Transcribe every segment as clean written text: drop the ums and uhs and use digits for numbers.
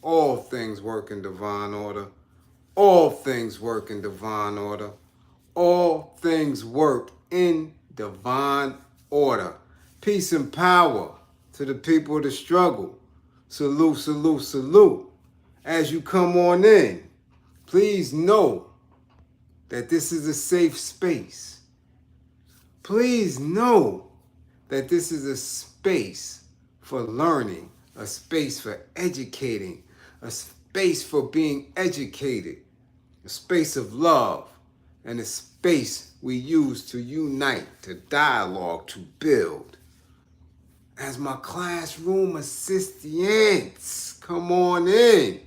All things work in divine order. All things work in divine order. All things work in divine order. Peace and power to the people of the struggle. Salute, salute, salute. As you come on in, please know that this is a safe space. Please know that this is a space for learning, a space for educating, a space for being educated, a space of love, and a space we use to unite, to dialogue, to build. As my classroom assistants come on in,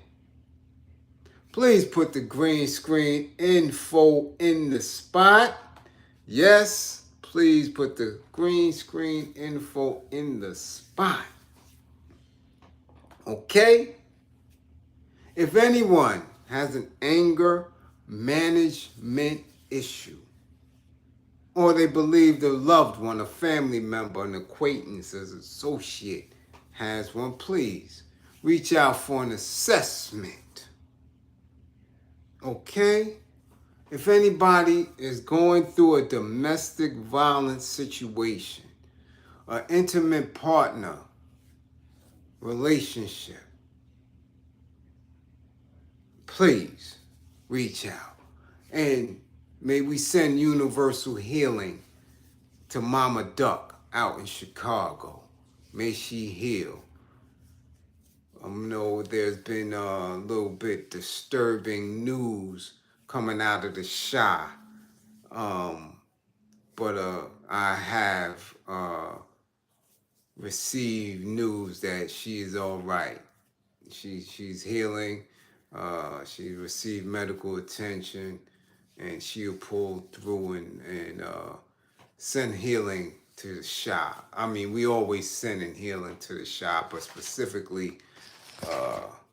please put the green screen info in the spot. Yes, please put the green screen info in the spot. Okay? If anyone has an anger management issue, or they believe their loved one, a family member, an acquaintance, an associate has one, please reach out for an assessment. Okay? If anybody is going through a domestic violence situation, an intimate partner relationship, please reach out. And may we send universal healing to Mama Duck out in Chicago. May she heal. I know there's been a little bit disturbing news coming out of the Shy. But I have received news that she is all right. She's healing. She received medical attention, and she'll pull through and send healing to the Shy. I mean, we always sending healing to the Shy, but specifically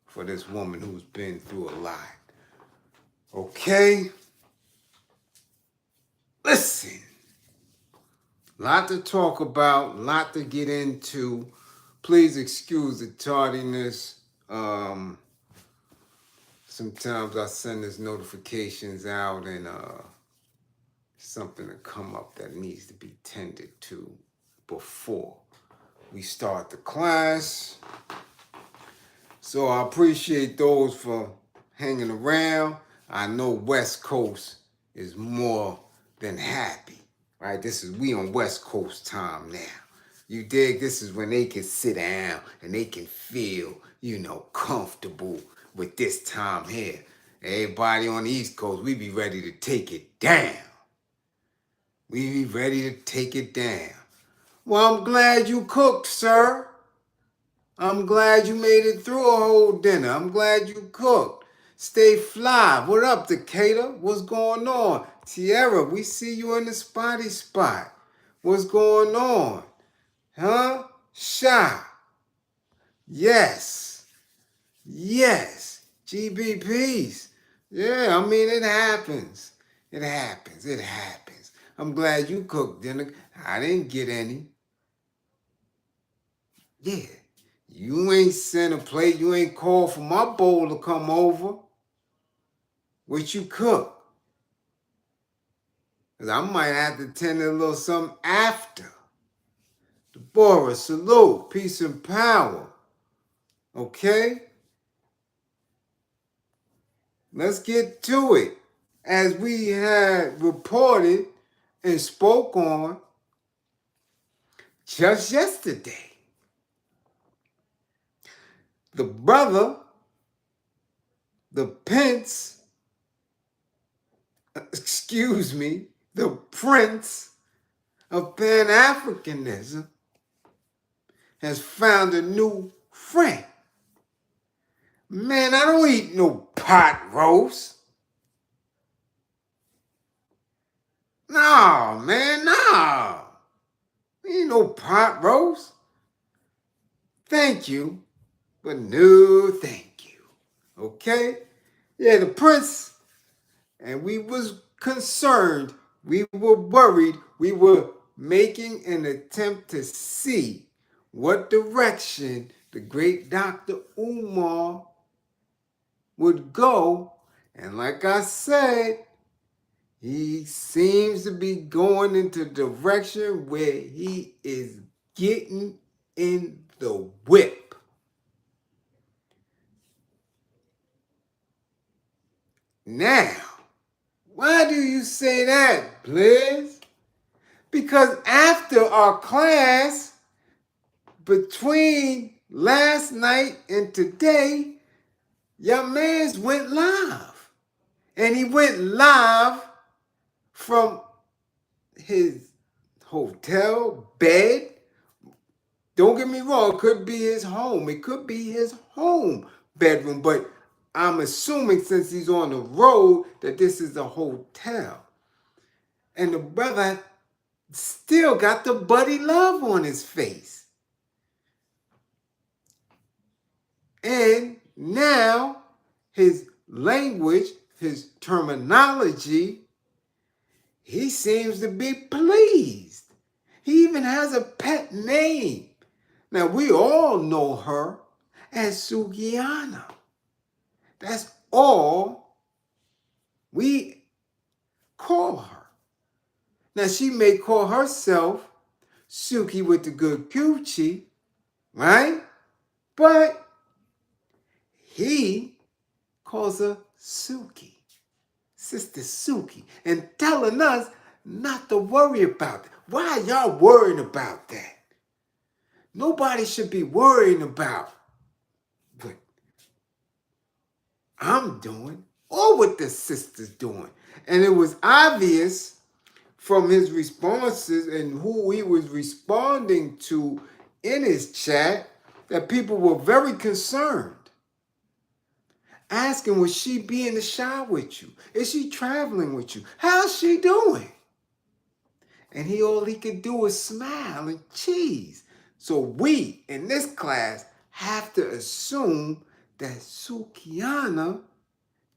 for this woman who's been through a lot. Okay? Listen. Lot to talk about, lot to get into. Please excuse the tardiness. Sometimes I send these notifications out and something to come up that needs to be tended to before we start the class. So I appreciate those for hanging around. I know West Coast is more than happy, right? We on West Coast time now. You dig? This is when they can sit down and they can feel, comfortable with this time here. Everybody on the East Coast, we be ready to take it down. We be ready to take it down. Well, I'm glad you cooked, sir. I'm glad you made it through a whole dinner. I'm glad you cooked. Stay fly. What up, Decatur? What's going on? Tierra, we see you in the spotty spot. What's going on? Huh? Shy. Yes. Yes. GBPs. Yeah, I mean, it happens. It happens. It happens. I'm glad you cooked dinner. I didn't get any. Yeah. You ain't sent a plate. You ain't called for my bowl to come over. What you cook? Because I might have to tend to a little something after. Deborah, salute. Peace and power. Okay? Let's get to it. As we had reported and spoke on just yesterday, the brother, the prince of Pan-Africanism has found a new friend. Man, I don't eat no pot roast. No, man, no. Ain't no pot roast. Thank you, but no thank you. Okay? Yeah, the prince, and we was concerned, we were worried, we were making an attempt to see what direction the great Dr. Umar would go. And like I said, he seems to be going into the direction where he is getting in the whip. Now, why do you say that, Bliz? Because after our class, between last night and today, your man's went live. And he went live from his hotel bed. Don't get me wrong, it could be his home. It could be his home bedroom. But I'm assuming since he's on the road that this is a hotel. And the brother still got the buddy love on his face. And now his language, his terminology, he seems to be pleased. He even has a pet name. Now, we all know her as Sukihana. That's all we call her. Now, she may call herself Suki with the good coochie, right? But he calls her Suki, Sister Suki, and telling us not to worry about it. Why are y'all worrying about that? Nobody should be worrying about what I'm doing or what the sister's doing. And it was obvious from his responses and who he was responding to in his chat that people were very concerned. Asking, will she be in the shower with you? Is she traveling with you? How's she doing? And all he could do is smile and cheese. So we, in this class, have to assume that Sukihana,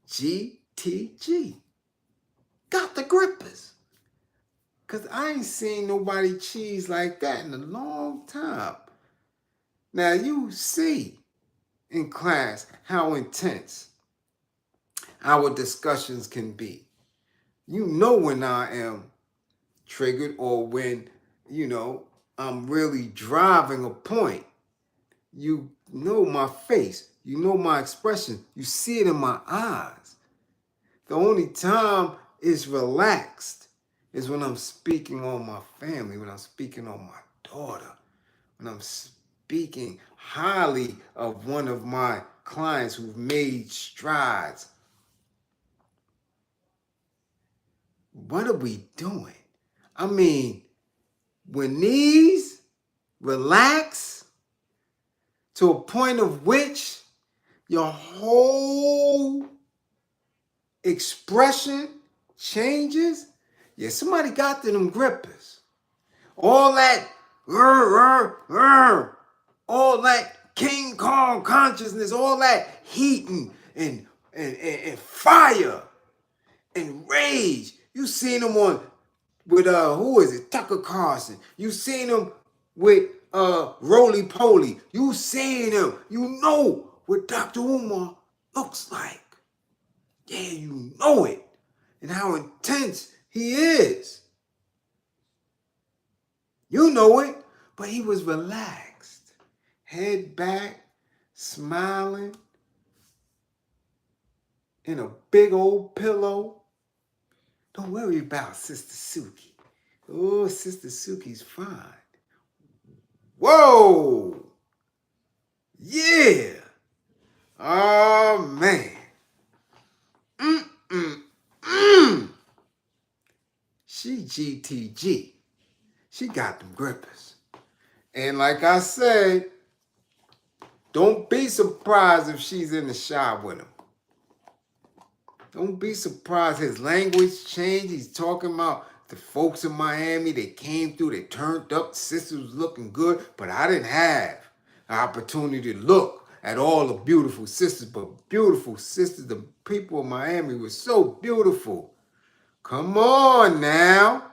GTG, got the grippers. Because I ain't seen nobody cheese like that in a long time. Now, you see in class how intense our discussions can be. You know when I am triggered or when, I'm really driving a point. You know my face. You know my expression. You see it in my eyes. The only time it's relaxed is when I'm speaking on my family, when I'm speaking on my daughter, when I'm speaking highly of one of my clients who've made strides. What are we doing? I mean, when these relax to a point of which your whole expression changes, yeah, somebody got to them grippers. All that, all that King Kong consciousness, all that heat and fire and rage. You seen them with who is it? Tucker Carlson. You seen him with Roly Poly. You seen him. You know what Dr. Umar looks like. Yeah, you know it. And how intense he is. You know it. But he was relaxed. Head back, smiling, in a big old pillow. Don't worry about Sister Suki. Oh, Sister Suki's fine. Whoa! Yeah! Oh, man. She GTG. She got them grippers. And like I said, don't be surprised if she's in the shower with him. Don't be surprised his language changed. He's talking about the folks in Miami. They came through. They turned up. The sister was looking good. But I didn't have the opportunity to look at all the beautiful sisters. But beautiful sisters, the people of Miami were so beautiful. Come on now.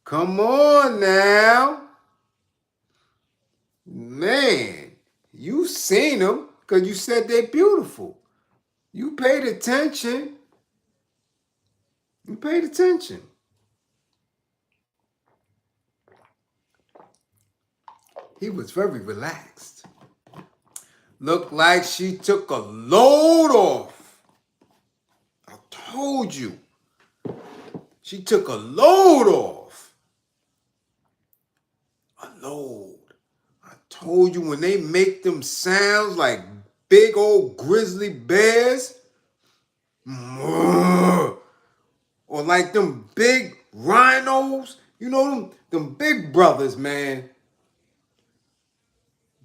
Come on now. Man, you seen them because you said they're beautiful. You paid attention. You paid attention. He was very relaxed. Looked like she took a load off. I told you. She took a load off. A load. I told you when they make them sounds like big old grizzly bears, or like them big rhinos, you know them big brothers, man.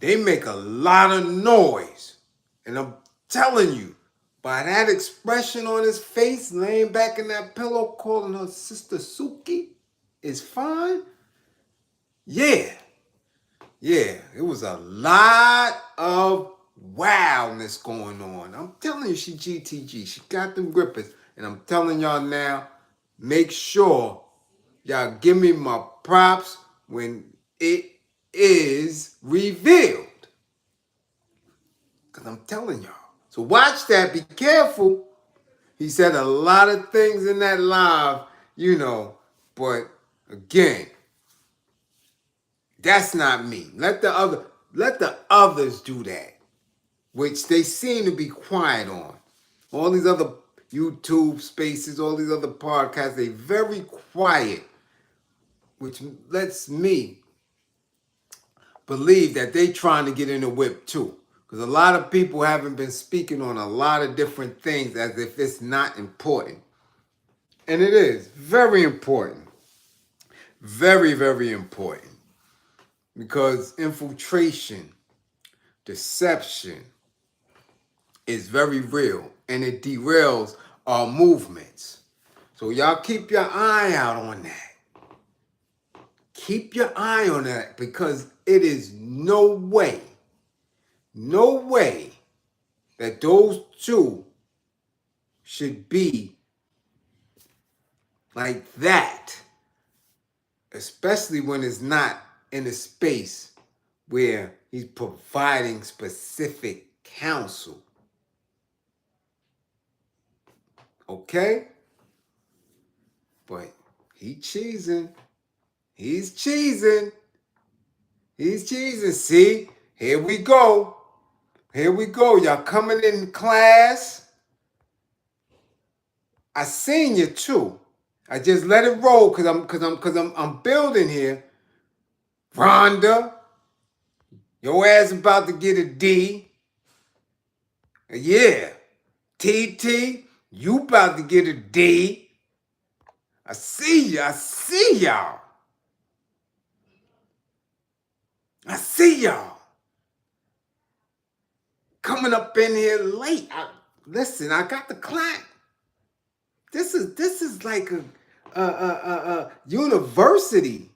They make a lot of noise. And I'm telling you, by that expression on his face, laying back in that pillow, calling her sister Suki is fine. Yeah, it was a lot of wildness going on. I'm telling you, she GTG. She got them grippers. And I'm telling y'all now, make sure y'all give me my props when it is revealed. Because I'm telling y'all. So watch that. Be careful. He said a lot of things in that live, but again, that's not me. Let the others do that, which they seem to be quiet on. All these other YouTube spaces, all these other podcasts, they very quiet, which lets me believe that they trying to get in the whip too. Because a lot of people haven't been speaking on a lot of different things as if it's not important. And it is very important. Very, very important. Because infiltration, deception is very real. And it derails our movements. So y'all keep your eye out on that. Keep your eye on that because it is no way that those two should be like that, especially when it's not in a space where he's providing specific counsel. Okay? But he's cheesing. See, here we go. Y'all coming in class. I seen you too. I just let it roll because I'm building here. Rhonda, your ass about to get a D. Yeah. TT, you about to get a D. I see y'all. I see y'all. Coming up in here late. Listen, I got the clap. This is like a university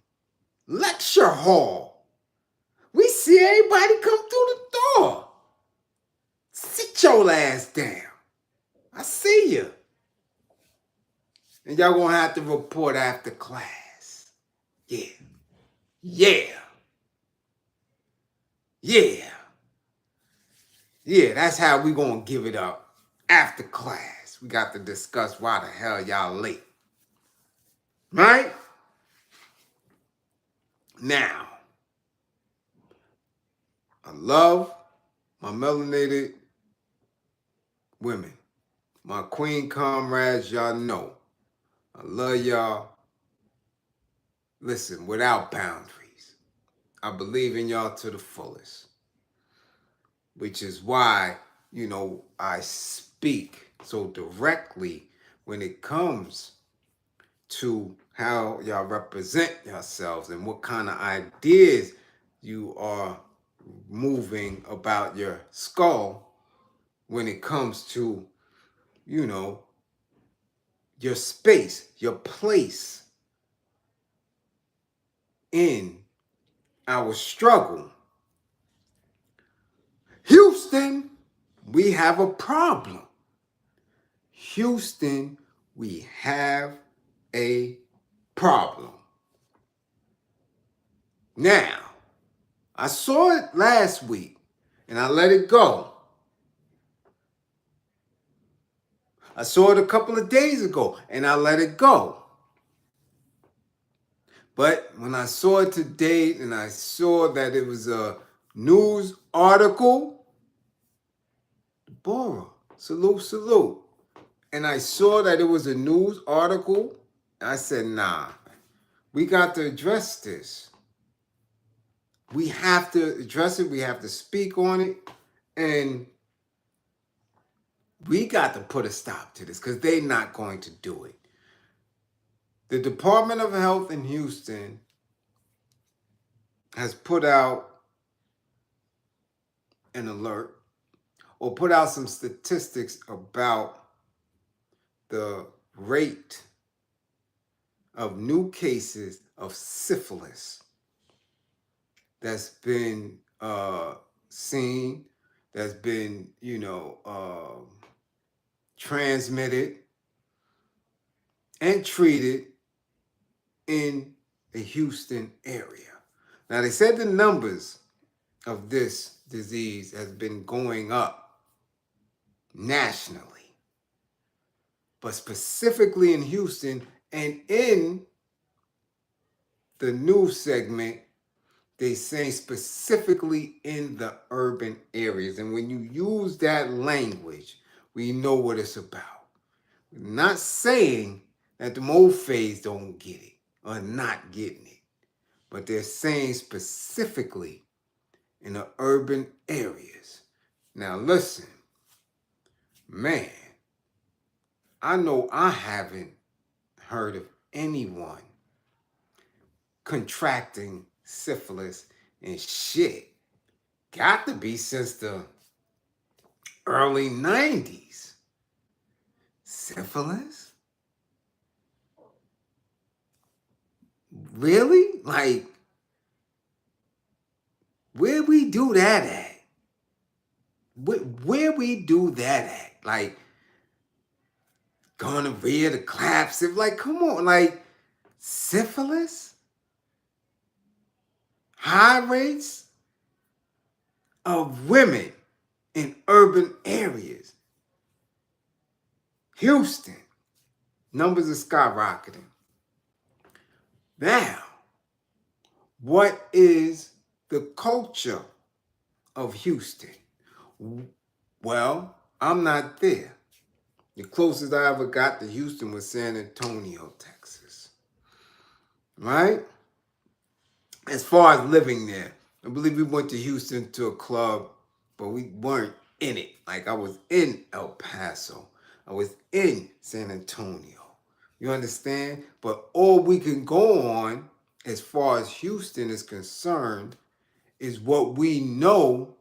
lecture hall. We see everybody come through the door. Sit your ass down. I see you. And y'all gonna have to report after class. Yeah, that's how we gonna give it up. After class, we got to discuss why the hell y'all late. Right? Now, I love my melanated women. My queen comrades, y'all know. I love y'all. Listen, without boundaries. I believe in y'all to the fullest. Which is why, I speak so directly when it comes to how y'all represent yourselves and what kind of ideas you are moving about your skull when it comes to, your space, your place in our struggle. Houston, we have a problem. Houston, we have a problem. Now, I saw it last week and I let it go. I saw it a couple of days ago and I let it go. But when I saw it today and I saw that it was a news article, Bora, salute, salute. And I saw that it was a news article, I said, nah, we got to address this. We have to address it. We have to speak on it. And we got to put a stop to this because they're not going to do it. The Department of Health in Houston has put out an alert or put out some statistics about the rate of new cases of syphilis that's been seen, that's been, transmitted and treated in the Houston area. Now, they said the numbers of this disease has been going up nationally, but specifically in Houston and in the news segment, they say specifically in the urban areas. And when you use that language, we know what it's about. We're not saying that the mofays don't get it or not getting it, but they're saying specifically in the urban areas. Now listen, man, I know I haven't heard of anyone contracting syphilis and shit. Got to be since the early 90s. Syphilis? Really? Like, where we do that at? Where we do that at? Like, gonorrhea, the claps, like, come on, like, syphilis? High rates of women in urban areas. Houston, numbers are skyrocketing. Now, what is the culture of Houston? Well, I'm not there. The closest I ever got to Houston was San Antonio, Texas. Right? As far as living there, I believe we went to Houston to a club, but we weren't in it. Like, I was in El Paso. I was in San Antonio. You understand? But all we can go on as far as Houston is concerned is what we know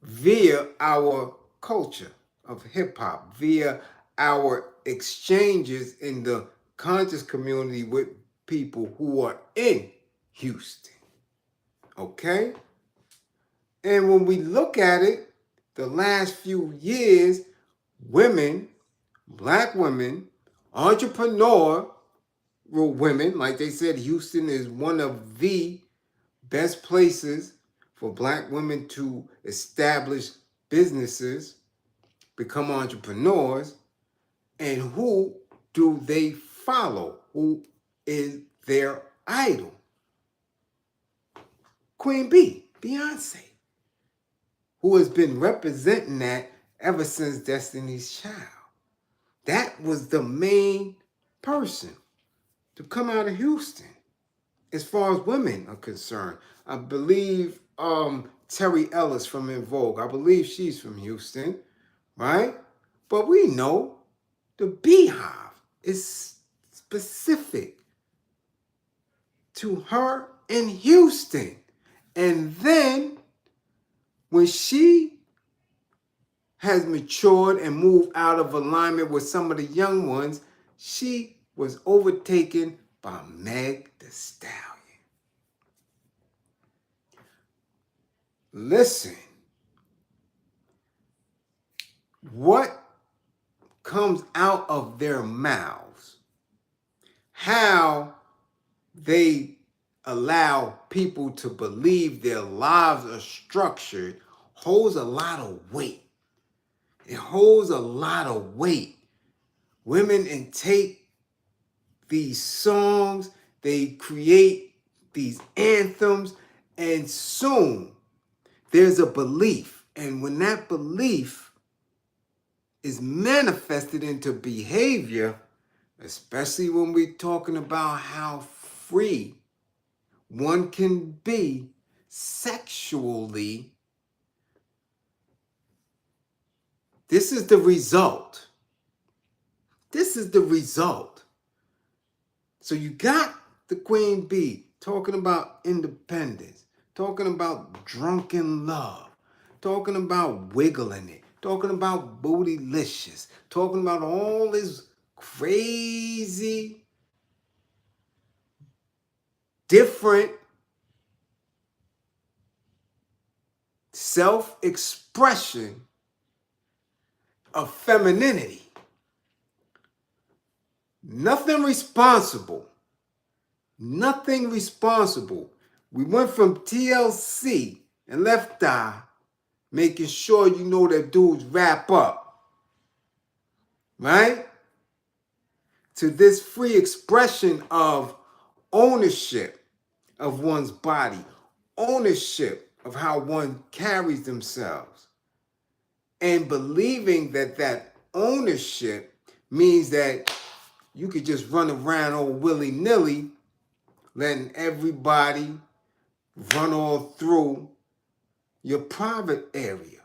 via our culture of hip-hop, via our exchanges in the conscious community with people who are in Houston. Okay? And when we look at it, the last few years, women, black women, entrepreneurial women, like they said, Houston is one of the best places for black women to establish businesses, become entrepreneurs. And who do they follow? Who is their idol? Queen B, Beyonce, who has been representing that ever since Destiny's Child. That was the main person to come out of Houston as far as women are concerned. I believe Terry Ellis from En Vogue, I believe she's from Houston, right? But we know the Beehive is specific to her in Houston. And then when she has matured and moved out of alignment with some of the young ones, she was overtaken by Meg Thee Stallion. Listen, what comes out of their mouths, how they allow people to believe their lives are structured, holds a lot of weight. It holds a lot of weight. Women take these songs, they create these anthems, and soon there's a belief. And when that belief is manifested into behavior, especially when we're talking about how free one can be sexually, this is the result. This is the result. So you got the Queen Bee talking about independence, talking about drunken love, talking about wiggling it, talking about bootylicious, talking about all this crazy, different self-expression of femininity. Nothing responsible. Nothing responsible. We went from TLC and Left Eye, making sure you know that dudes wrap up, right? To this free expression of ownership of one's body, ownership of how one carries themselves, and believing that that ownership means that you could just run around all willy-nilly, letting everybody run all through your private area.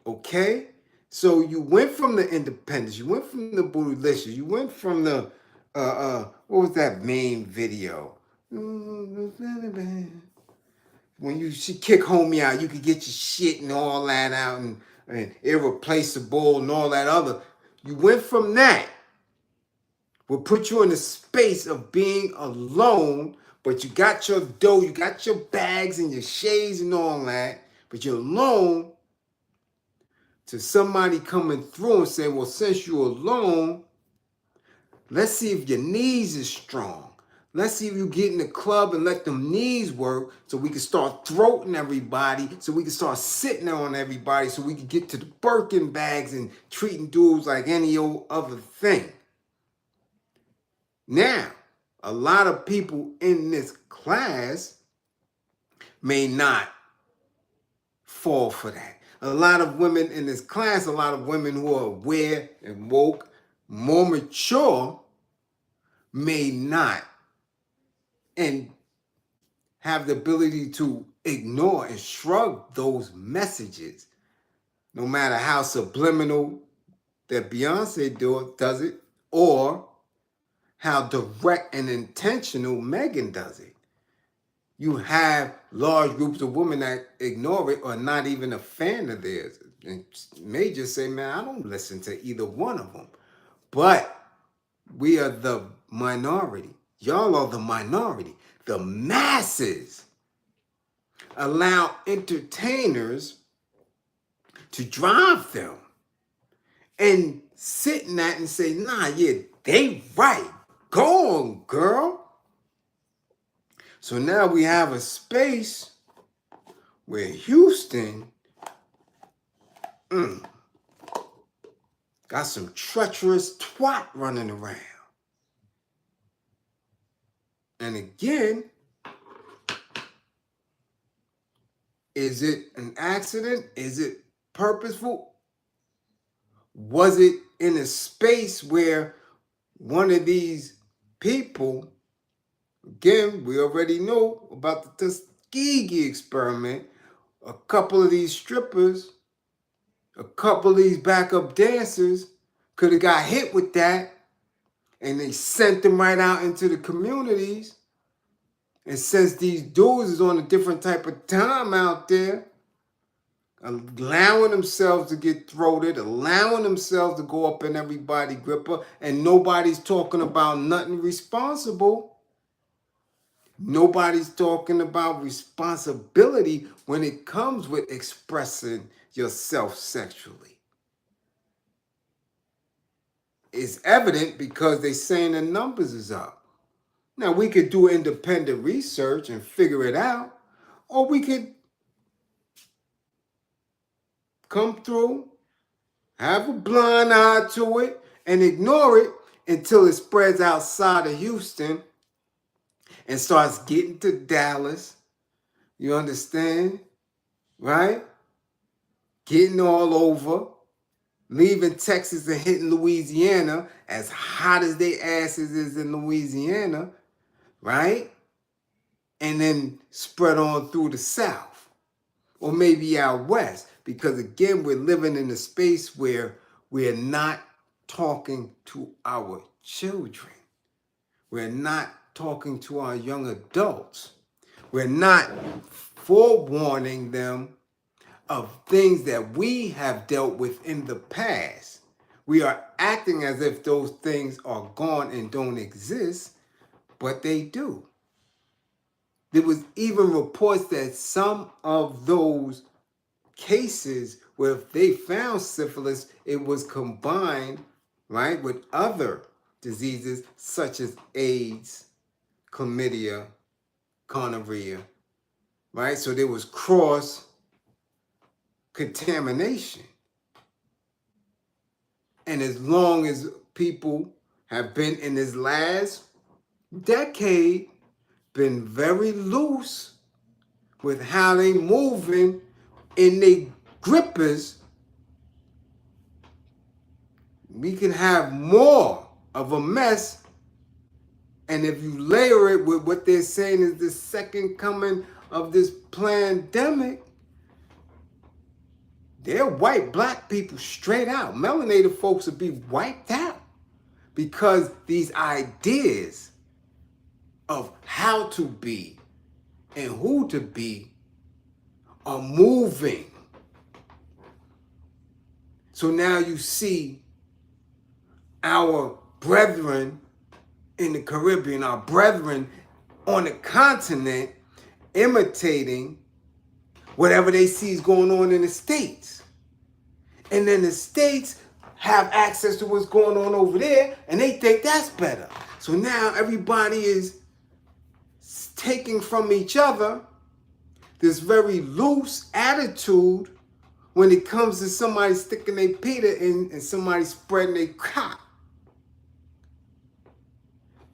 Okay? So you went from the independence, you went from the bootylicious, you went from the what was that main video? When she kick homie out, you could get your shit and all that out and irreplaceable and all that other. You went from that. Will put you in the space of being alone, but you got your dough, you got your bags and your shades and all that, but you're alone, to somebody coming through and saying, well, since you're alone, let's see if your knees is strong. Let's see if you get in the club and let them knees work so we can start throating everybody, so we can start sitting on everybody, so we can get to the Birkin bags and treating dudes like any old other thing. Now, a lot of people in this class may not fall for that. A lot of women in this class, a lot of women who are aware and woke, more mature, may not and have the ability to ignore and shrug those messages, no matter how subliminal that Beyonce does it, or how direct and intentional Megan does it. You have large groups of women that ignore it or not even a fan of theirs. And may just say, man, I don't listen to either one of them. But we are the minority. Y'all are the minority. The masses allow entertainers to drive them and sit in that and say, nah, yeah, they right. Go on, girl. So now we have a space where Houston got some treacherous twat running around. And again, is it an accident? Is it purposeful? Was it in a space where one of these people, again, we already know about the Tuskegee experiment, a couple of these strippers, a couple of these backup dancers could have got hit with that, and they sent them right out into the communities. And since these dudes is on a different type of time out there, allowing themselves to get throated, allowing themselves to go up in everybody's gripper, and nobody's talking about nothing responsible. Nobody's talking about responsibility when it comes with expressing yourself sexually. It's evident because they're saying the numbers is up. Now, we could do independent research and figure it out, or we could come through, have a blind eye to it, and ignore it until it spreads outside of Houston and starts getting to Dallas. You understand? Right? Getting all over, leaving Texas and hitting Louisiana, as hot as they asses is in Louisiana, right? And then spread on through the South, or maybe out West, because again, we're living in a space where we're not talking to our children. We're not talking to our young adults. We're not forewarning them of things that we have dealt with in the past. We are acting as if those things are gone and don't exist, but they do. There was even reports that some of those cases where if they found syphilis, it was combined, right, with other diseases such as AIDS, chlamydia, gonorrhea, right? So there was cross contamination. And as long as people have been in this last decade, been very loose with how they moving in they grippers, we can have more of a mess. And if you layer it with what they're saying is the second coming of this pandemic, they're white black people straight out. Melanated folks will be wiped out because these ideas of how to be and who to be are moving. So now you see our brethren in the Caribbean, our brethren on the continent imitating whatever they see is going on in the States. And then the States have access to what's going on over there, and they think that's better. So now everybody is taking from each other this very loose attitude when it comes to somebody sticking their Peter in and somebody spreading their cock.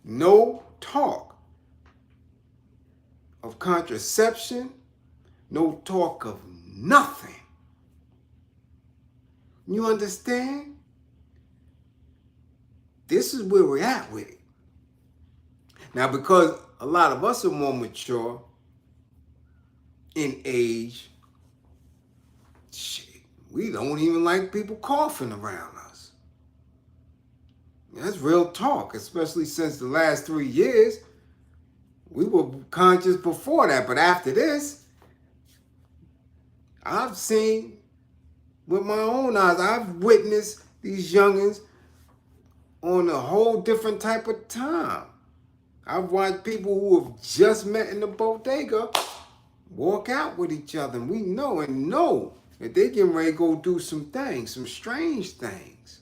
No talk of contraception, no talk of nothing. You understand? This is where we're at with it. Now, because a lot of us are more mature in age, shit, we don't even like people coughing around us. That's real talk, especially since the last 3 years. We were conscious before that, but after this, I've seen with my own eyes, I've witnessed these youngins on a whole different type of time. I've watched people who have just met in the bodega walk out with each other, and we know that they getting ready to go do some things, some strange things.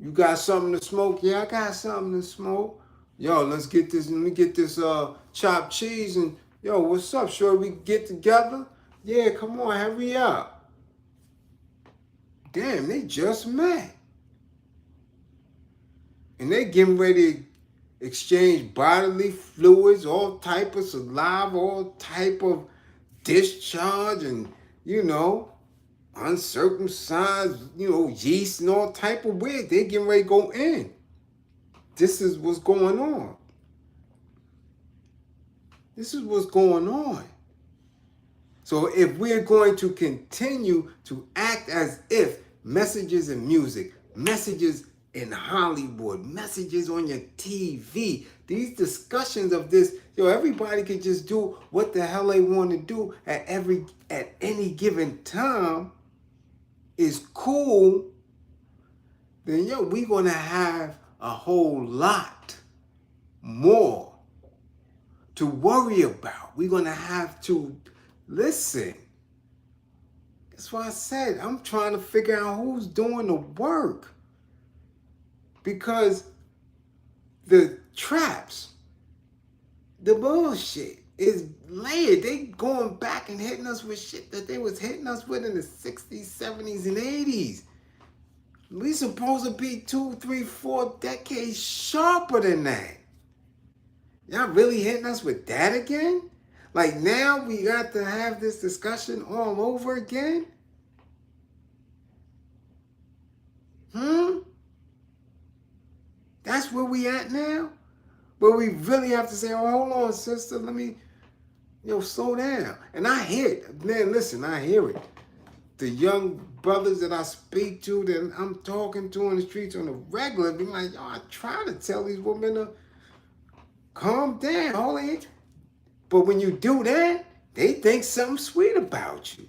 You got something to smoke? Yeah, I got something to smoke. Yo, let me get this chopped cheese, and yo, what's up? Sure we get together? Yeah, come on, hurry up. Damn, they just met. And they getting ready to exchange bodily fluids, all type of saliva, all type of discharge, and, uncircumcised, yeast and all type of weird. They getting ready to go in. This is what's going on. This is what's going on. So if we're going to continue to act as if messages in music, messages in Hollywood, messages on your TV, these discussions of this, everybody can just do what the hell they want to do at any given time is cool, then we're gonna have a whole lot more to worry about. We're gonna have to listen. That's why I said I'm trying to figure out who's doing the work. Because the traps, the bullshit, is layered. They going back and hitting us with shit that they was hitting us with in the 60s, 70s, and 80s. We supposed to be 2, 3, 4 decades sharper than that. Y'all really hitting us with that again? Like now we got to have this discussion all over again? That's where we at now? But we really have to say, oh, hold on, sister, let me, slow down. And I hear it. Man, listen, I hear it. The young brothers that I speak to, that I'm talking to in the streets on a regular, be like, yo, I try to tell these women to calm down, hold it. But when you do that, they think something sweet about you.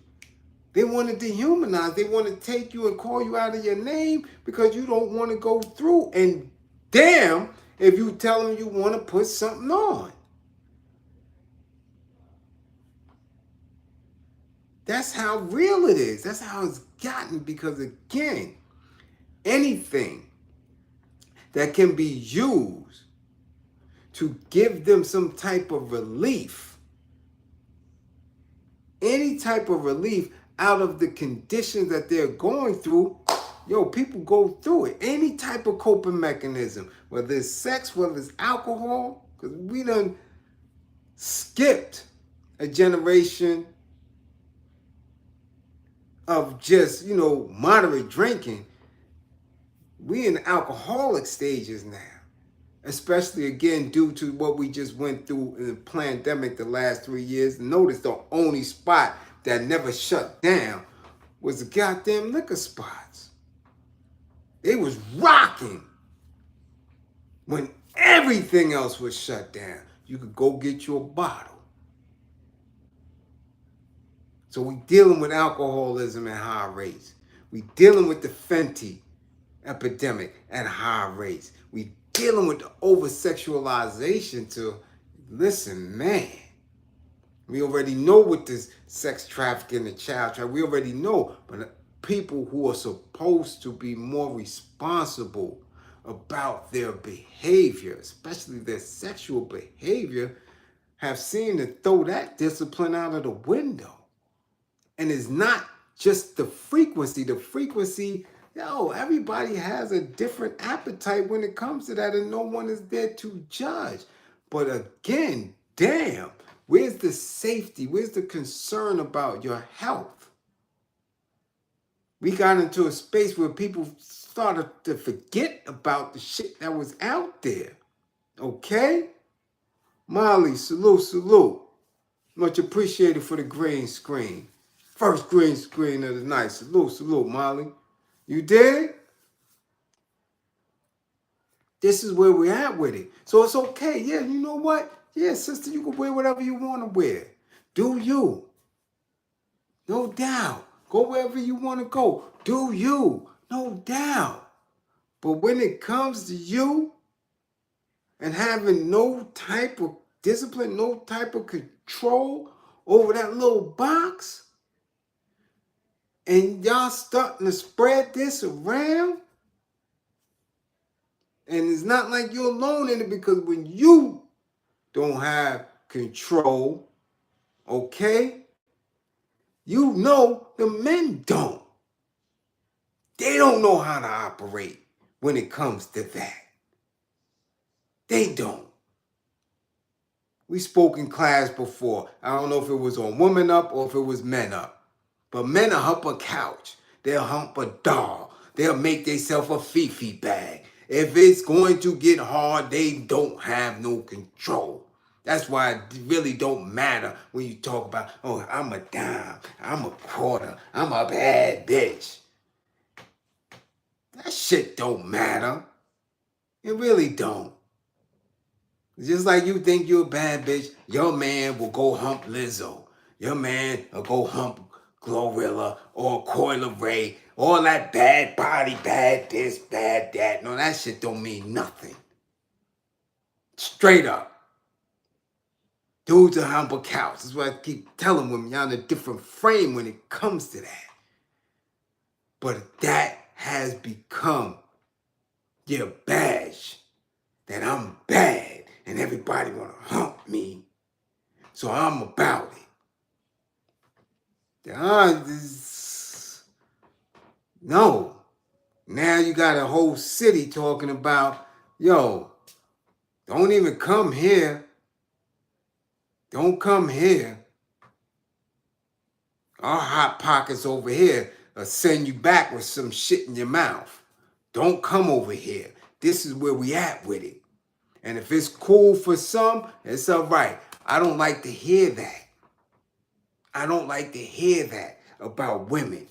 They want to dehumanize. They want to take you and call you out of your name because you don't want to go through. And damn, if you tell them you want to put something on. That's how real it is. That's how it's gotten, because again, anything that can be used to give them some type of relief, any type of relief out of the conditions that they're going through, people go through it. Any type of coping mechanism, whether it's sex, whether it's alcohol, because we done skipped a generation of just, moderate drinking. We in the alcoholic stages now. Especially, again, due to what we just went through in the pandemic the last 3 years. Notice the only spot that never shut down was the goddamn liquor spots. They was rocking when everything else was shut down. You could go get you a bottle. So we dealing with alcoholism at high rates. We dealing with the Fenty epidemic at high rates. We dealing with the over-sexualization to, listen, man, we already know what this sex trafficking and child trafficking, we already know, but people who are supposed to be more responsible about their behavior, especially their sexual behavior, have seemed to throw that discipline out of the window. And it's not just the frequency. The frequency, everybody has a different appetite when it comes to that, and no one is there to judge. But again, damn, where's the safety? Where's the concern about your health? We got into a space where people started to forget about the shit that was out there. Okay? Molly, salute. Much appreciated for the green screen. First green screen of the night. Salute, Molly. You dig? This is where we're at with it. So it's okay. Yeah, you know what? Yeah, sister, you can wear whatever you want to wear. Do you. No doubt. Go wherever you want to go. Do you. No doubt. But when it comes to you and having no type of discipline, no type of control over that little box, and y'all starting to spread this around, and it's not like you're alone in it, because when you don't have control, okay, the men don't. They don't know how to operate when it comes to that. They don't. We spoke in class before. I don't know if it was on Women Up or if it was Men Up. But men will hump a couch. They'll hump a doll. They'll make themselves a Fifi bag. If it's going to get hard, they don't have no control. That's why it really don't matter when you talk about, oh, I'm a dime, I'm a quarter, I'm a bad bitch. That shit don't matter. It really don't. Just like you think you're a bad bitch, your man will go hump Lizzo. Your man will go hump Glorilla or Coil Ray. All that bad body, bad this, bad that. No, that shit don't mean nothing. Straight up. Dudes will hump a couch. That's why I keep telling women, y'all in a different frame when it comes to that. But that has become your badge. That I'm bad and everybody want to hump me. so I'm about it. No. Now you got a whole city talking about, yo, don't even come here. Don't come here. Our hot pockets over here will send you back with some shit in your mouth. Don't come over here. This is where we at with it. And if it's cool for some, it's all right. I don't like to hear that. I don't like to hear that about women.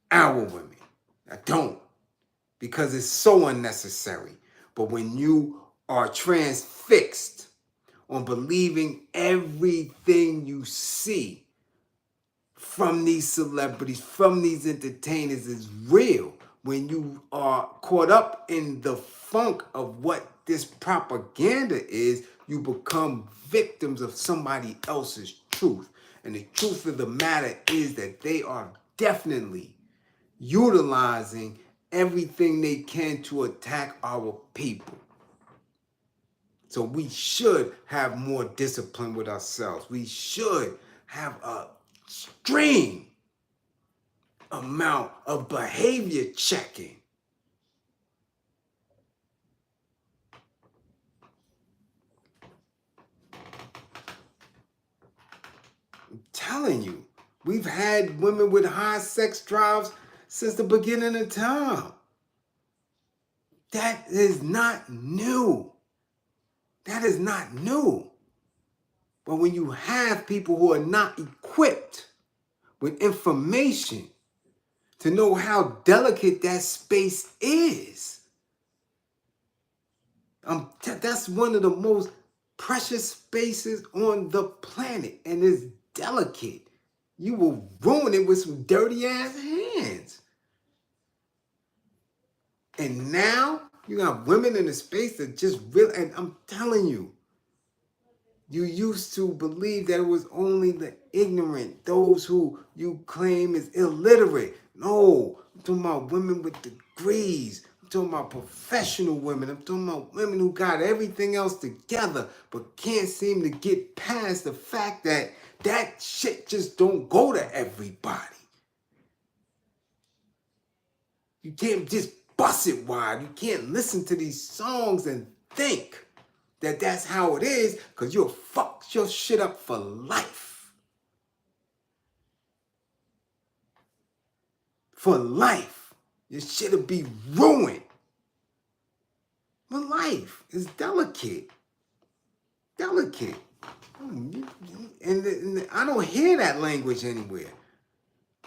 Our women. I don't. Because it's so unnecessary. But when you are transfixed on believing everything you see from these celebrities, from these entertainers is real, when you are caught up in the funk of what this propaganda is, you become victims of somebody else's truth. And the truth of the matter is that they are definitely utilizing everything they can to attack our people. So we should have more discipline with ourselves. We should have a extreme amount of behavior checking. I'm telling you, we've had women with high sex drives since the beginning of time. That is not new. That is not new. But when you have people who are not equipped with information to know how delicate that space is, that's one of the most precious spaces on the planet, and it's delicate. You will ruin it with some dirty ass hands. And now you got women in the space that just really, and I'm telling you, you used to believe that it was only the ignorant, those who you claim is illiterate. No, I'm talking about women with degrees. I'm talking about professional women. I'm talking about women who got everything else together but can't seem to get past the fact that that shit just don't go to everybody. You can't just bust it wide. You can't listen to these songs and think that that's how it is, because you'll fuck your shit up for life. For life. Your shit'll be ruined. But life is delicate. Delicate. And I don't hear that language anywhere.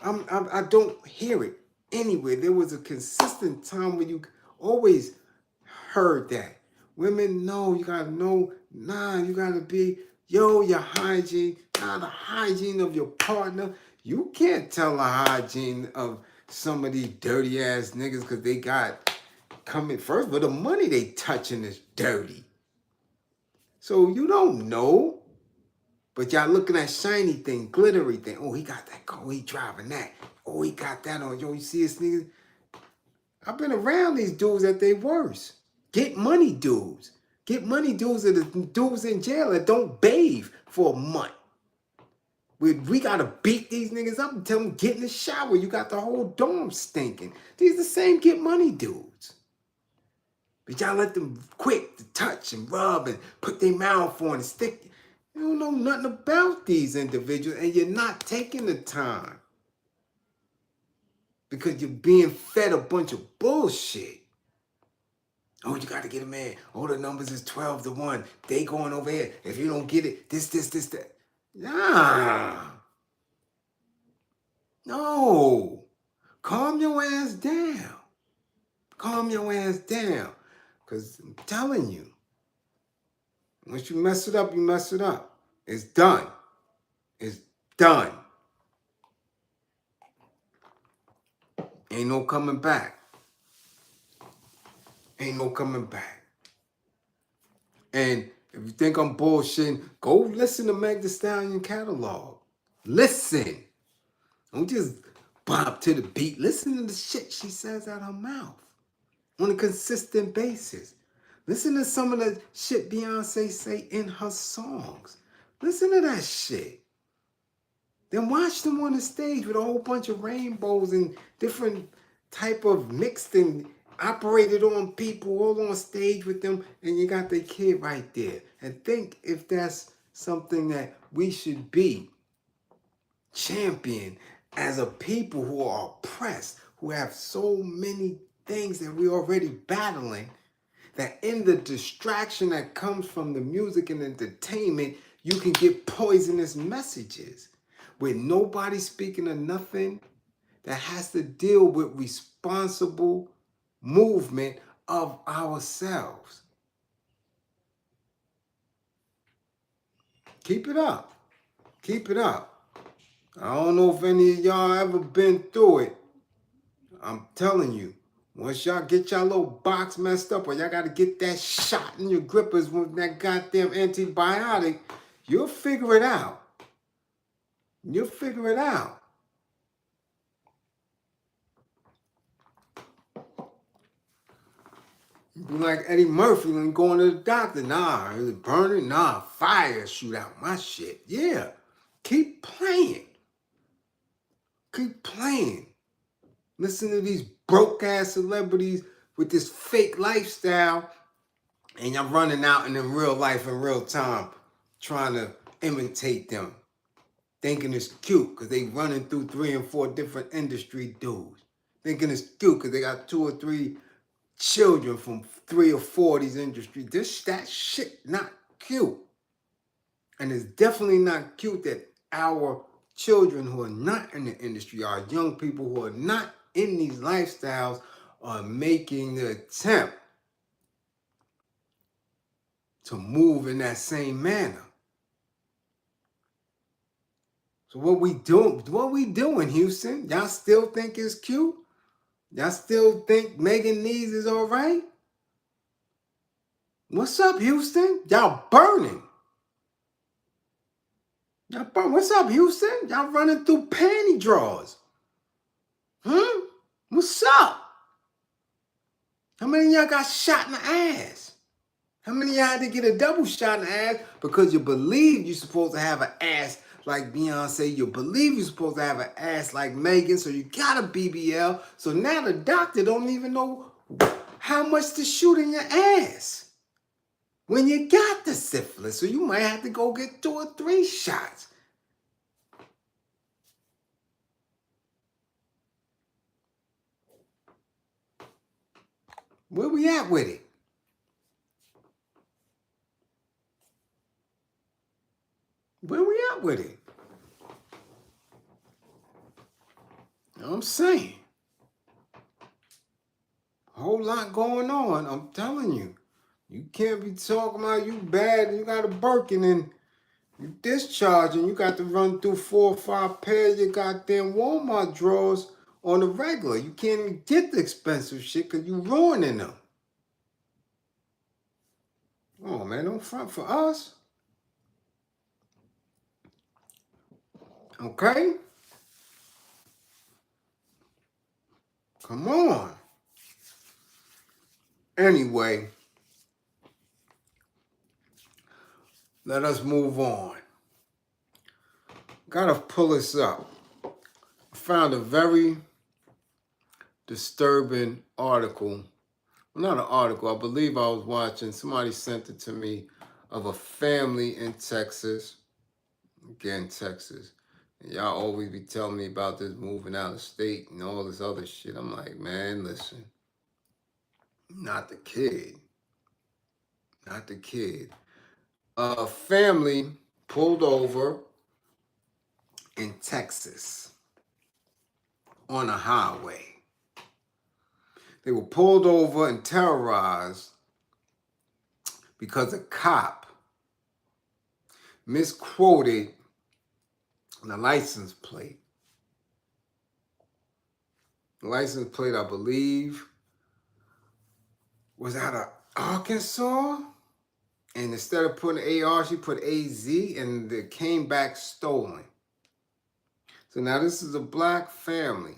I don't hear it anywhere. There was a consistent time when you always heard that. Women, no, you gotta know, you gotta be, your hygiene, the hygiene of your partner. You can't tell the hygiene of some of these dirty ass niggas because they got coming first, but the money they touching is dirty. So you don't know. But y'all looking at shiny thing, glittery thing. Oh, he got that car. Oh, he driving that. Oh, he got that on. Yo, you see this nigga? I've been around these dudes at their worst. Get money dudes. Get money dudes are the dudes in jail that don't bathe for a month. We gotta beat these niggas up and tell them get in the shower. You got the whole dorm stinking. These the same get money dudes. But y'all let them quick to touch and rub and put their mouth on and stick. You don't know nothing about these individuals and you're not taking the time. Because you're being fed a bunch of bullshit. Oh, you got to get a man. Oh, the numbers is 12-1. They going over here. If you don't get it, this, that. Nah. No. Calm your ass down. Calm your ass down. Because I'm telling you, once you mess it up, you mess it up. It's done. It's done. Ain't no coming back. Ain't no coming back. And if you think I'm bullshitting, go listen to Meg Thee Stallion catalog. Listen. Don't just bop to the beat. Listen to the shit she says out her mouth on a consistent basis. Listen to some of the shit Beyonce say in her songs. Listen to that shit. Then watch them on the stage with a whole bunch of rainbows and different type of mixed and operated on people all on stage with them, and you got the kid right there. And think if that's something that we should be champion as a people who are oppressed, who have so many things that we're already battling, that in the distraction that comes from the music and entertainment, you can get poisonous messages with nobody speaking of nothing that has to deal with responsible movement of ourselves. Keep it up. Keep it up. I don't know if any of y'all ever been through it. I'm telling you, once y'all get y'all little box messed up or y'all got to get that shot in your grippers with that goddamn antibiotic, you'll figure it out. You'll figure it out. Be like Eddie Murphy when going to the doctor. Nah, is it burning? Nah, fire shoot out my shit. Yeah, keep playing. Keep playing. Listen to these broke ass celebrities with this fake lifestyle, and y'all running out in real life in real time, trying to imitate them, thinking it's cute because they running through 3 and 4 different industry dudes, thinking it's cute because they got 2 or 3 children from 3 or 4 of these industries. That shit not cute. And it's definitely not cute that our children who are not in the industry, our young people who are not in these lifestyles, are making the attempt to move in that same manner. So what we doing, Houston? Y'all still think it's cute? Y'all still think Megan Nees is all right? What's up, Houston? Y'all burning. What's up, Houston? Y'all running through panty drawers. What's up? How many of y'all got shot in the ass? How many of y'all had to get a double shot in the ass because you believe you're supposed to have an ass like Beyonce? You believe you're supposed to have an ass like Megan, so you got a BBL. So now the doctor don't even know how much to shoot in your ass when you got the syphilis. So you might have to go get 2 or 3 shots. Where we at with it? Where we at with it? You know what I'm saying? A whole lot going on, I'm telling you. You can't be talking about you bad and you got a Birkin and you discharging. You got to run through 4 or 5 pairs of your goddamn Walmart drawers on the regular. You can't even get the expensive shit because you ruining them. Oh, man, don't front for us. Okay? Come on. Anyway, let us move on. Gotta pull this up. I found a very disturbing article. Well, not an article. I believe I was watching. Somebody sent it to me of a family in Texas. Again, Texas. And y'all always be telling me about this moving out of state and all this other shit. I'm like, man, listen. Not the kid. Not the kid. A family pulled over in Texas on a highway. They were pulled over and terrorized because a cop misquoted the license plate. The license plate, I believe, was out of Arkansas. And instead of putting AR, she put AZ, and it came back stolen. So now this is a black family.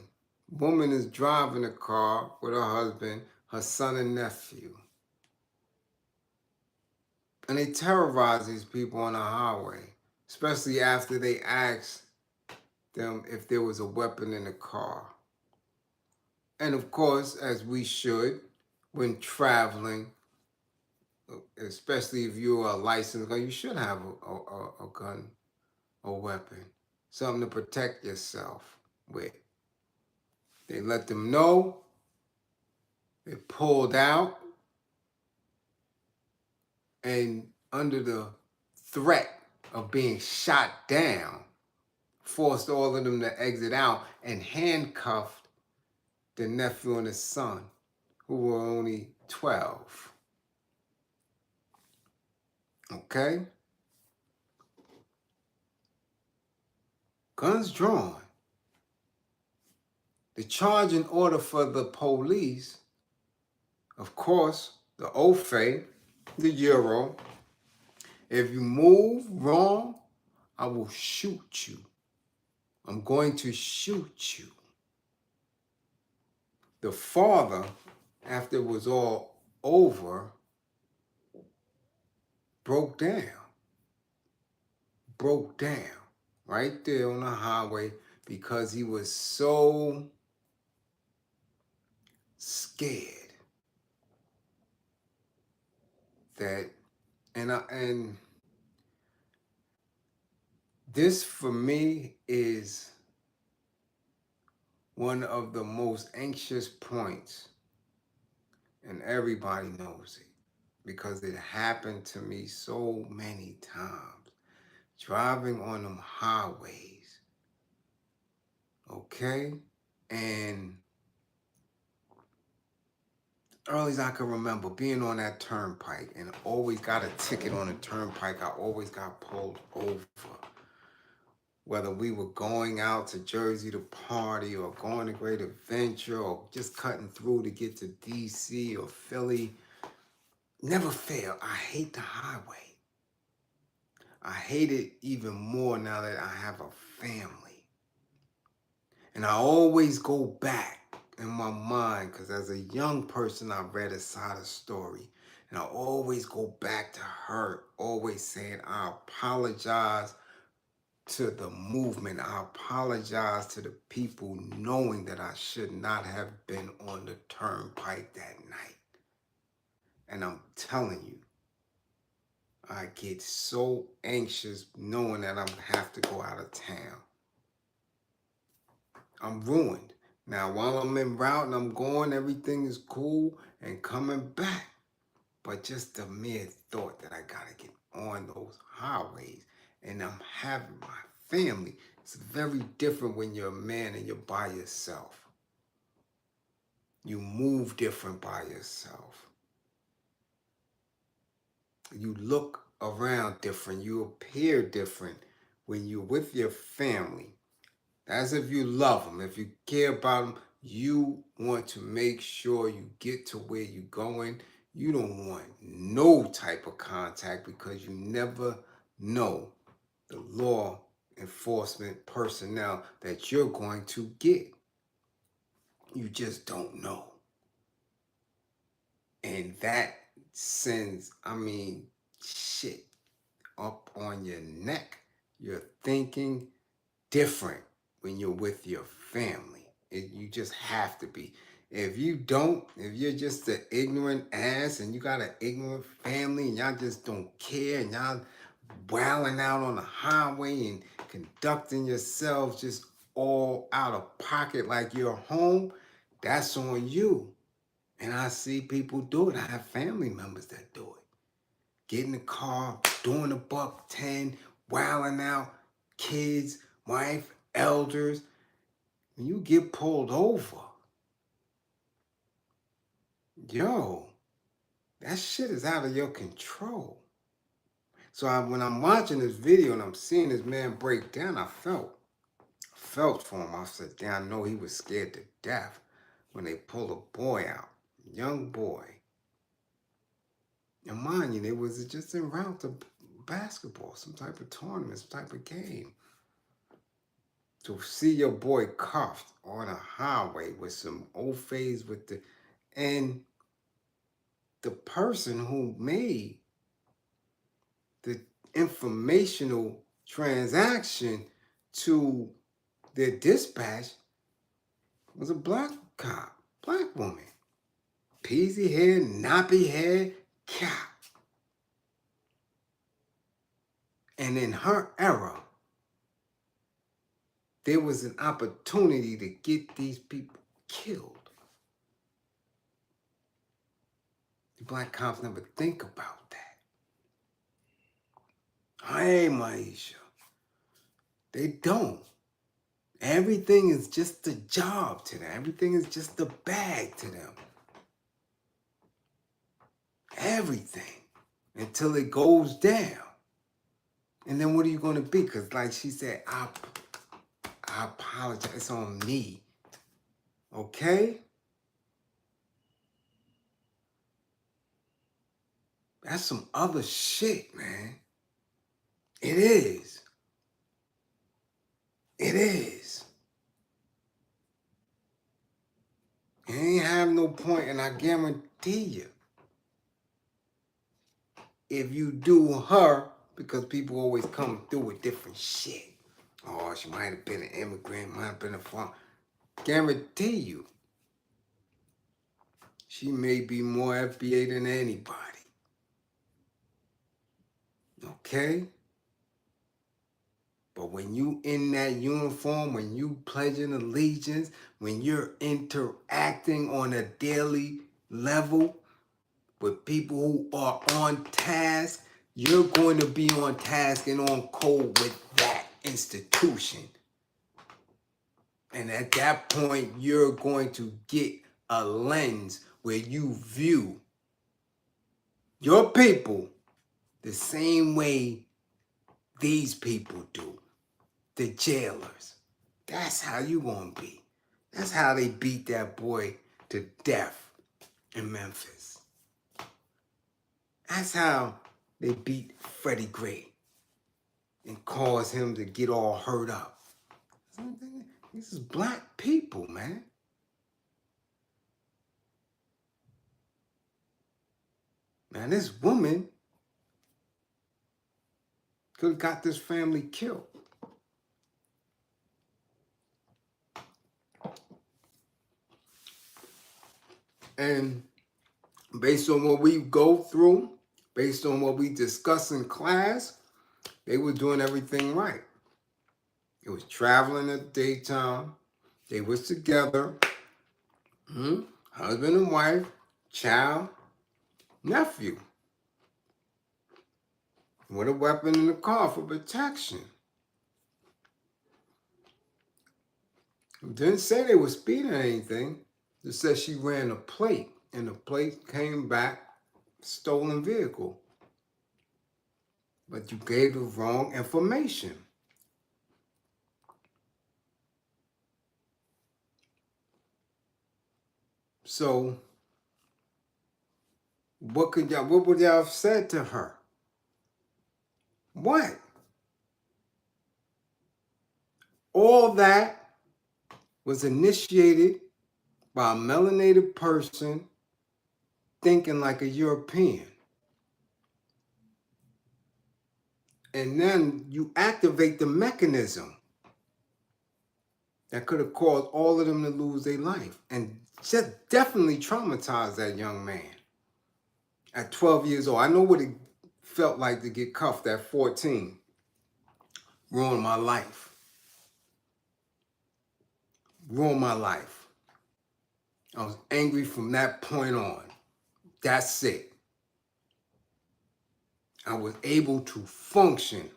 Woman is driving a car with her husband, her son and nephew. And they terrorize these people on the highway. especially after they asked them if there was a weapon in the car. And of course, as we should, when traveling, especially if you're a licensed gun, you should have a gun, a weapon, something to protect yourself with. They let them know, they pulled out, and under the threat of being shot down, forced all of them to exit out and handcuffed the nephew and his son, who were only 12. Okay? Guns drawn. The charge in order for the police, of course, the OFE, the Euro, if you move wrong, I will shoot you. I'm going to shoot you. The father, after it was all over, broke down right there on the highway because he was so scared that, and this for me is one of the most anxious points, and everybody knows it because it happened to me so many times driving on them highways. Okay? And early as I can remember being on that turnpike and always got a ticket on the turnpike. I always got pulled over. Whether we were going out to Jersey to party or going to Great Adventure or just cutting through to get to DC or Philly, never fail. I hate the highway. I hate it even more now that I have a family. And I always go back in my mind, because as a young person, I read a side of story. And I always go back to her, always saying, I apologize to the movement. I apologize to the people knowing that I should not have been on the turnpike that night. And I'm telling you, I get so anxious knowing that I'm going to have to go out of town. I'm ruined. Now, while I'm en route and I'm going, everything is cool and coming back. But just the mere thought that I got to get on those highways and I'm having my family, it's very different when you're a man and you're by yourself. You move different by yourself. You look around different. You appear different when you're with your family. As if you love them, if you care about them, you want to make sure you get to where you're going. You don't want no type of contact because you never know the law enforcement personnel that you're going to get. You just don't know. And that sends, shit up on your neck. You're thinking different when you're with your family. You just have to be. If you're just an ignorant ass and you got an ignorant family and y'all just don't care and y'all wilding out on the highway and conducting yourselves just all out of pocket like you're home, that's on you. And I see people do it. I have family members that do it. Get in the car, doing a $110, wilding out, kids, wife, elders. When you get pulled over, that shit is out of your control. So when I'm watching this video and I'm seeing this man break down, I felt for him. I said, damn, I know he was scared to death when they pulled a boy out, a young boy. And mind you, they was just en route to basketball, some type of tournament, some type of game. To see your boy cuffed on a highway with some OFAs and the person who made the informational transaction to their dispatch was a black cop, black woman. Peasy hair, nappy hair, cop. And in her era, there was an opportunity to get these people killed. The black cops never think about that. Hey, Maisha. They don't. Everything is just a job to them. Everything is just a bag to them. Everything. Until it goes down. And then what are you going to be? Because like she said, I apologize. It's on me. Okay? That's some other shit, man. It is. It is. It ain't have no point, and I guarantee you, if you do her, because people always come through with different shit. Oh, she might have been an immigrant, might have been a farm. Guarantee you, she may be more FBA than anybody. Okay? But when you in that uniform, when you pledging allegiance, when you're interacting on a daily level with people who are on task, you're going to be on task and on code with that institution. And at that point, you're going to get a lens where you view your people the same way these people do. The jailers. That's how you gonna be. That's how they beat that boy to death in Memphis. That's how they beat Freddie Gray and caused him to get all hurt up. This is black people, man. Man, this woman could have got this family killed. And based on what we go through, based on what we discuss in class, they were doing everything right. It was traveling at the daytime. They was together. Husband and wife, child, nephew. With a weapon in the car for protection. Didn't say they were speeding or anything. Just said she ran a plate, and the plate came back stolen vehicle. But you gave the wrong information. So, what would y'all have said to her? What? All that was initiated by a melanated person thinking like a European. And then you activate the mechanism that could have caused all of them to lose their life and just definitely traumatized that young man at 12 years old. I know what it felt like to get cuffed at 14. Ruined my life. Ruined my life. I was angry from that point on. That's it. I was able to function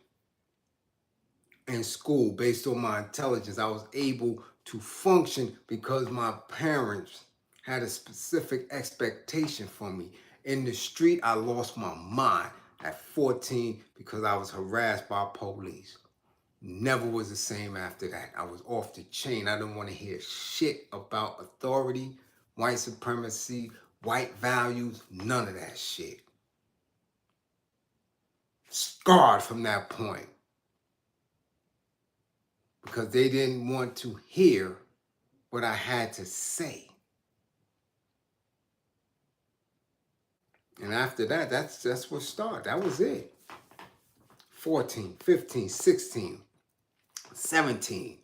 in school based on my intelligence. I was able to function because my parents had a specific expectation for me. In the street, I lost my mind at 14 because I was harassed by police. Never was the same after that. I was off the chain. I didn't want to hear shit about authority, white supremacy, white values, none of that shit. Scarred from that point. Because they didn't want to hear what I had to say. And after that, that's what started. That was it. 14, 15, 16, 17.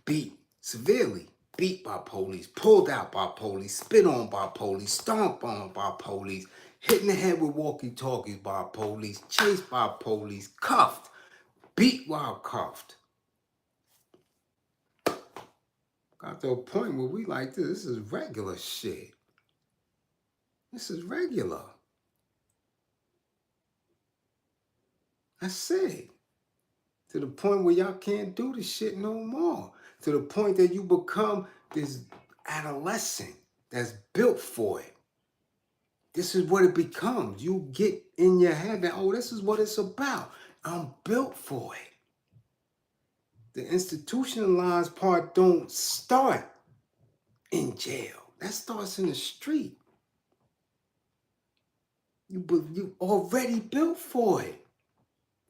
Beat severely. Beat by police, pulled out by police, spit on by police, stomped on by police, hit in the head with walkie-talkies by police, chased by police, cuffed, beat while cuffed. Got to a point where we like this. This is regular shit. This is regular. That's it. To the point where y'all can't do this shit no more. To the point that you become this adolescent that's built for it. This is what it becomes. You get in your head that, oh, this is what it's about. I'm built for it. The institutionalized part don't start in jail. That starts in the street. You already built for it.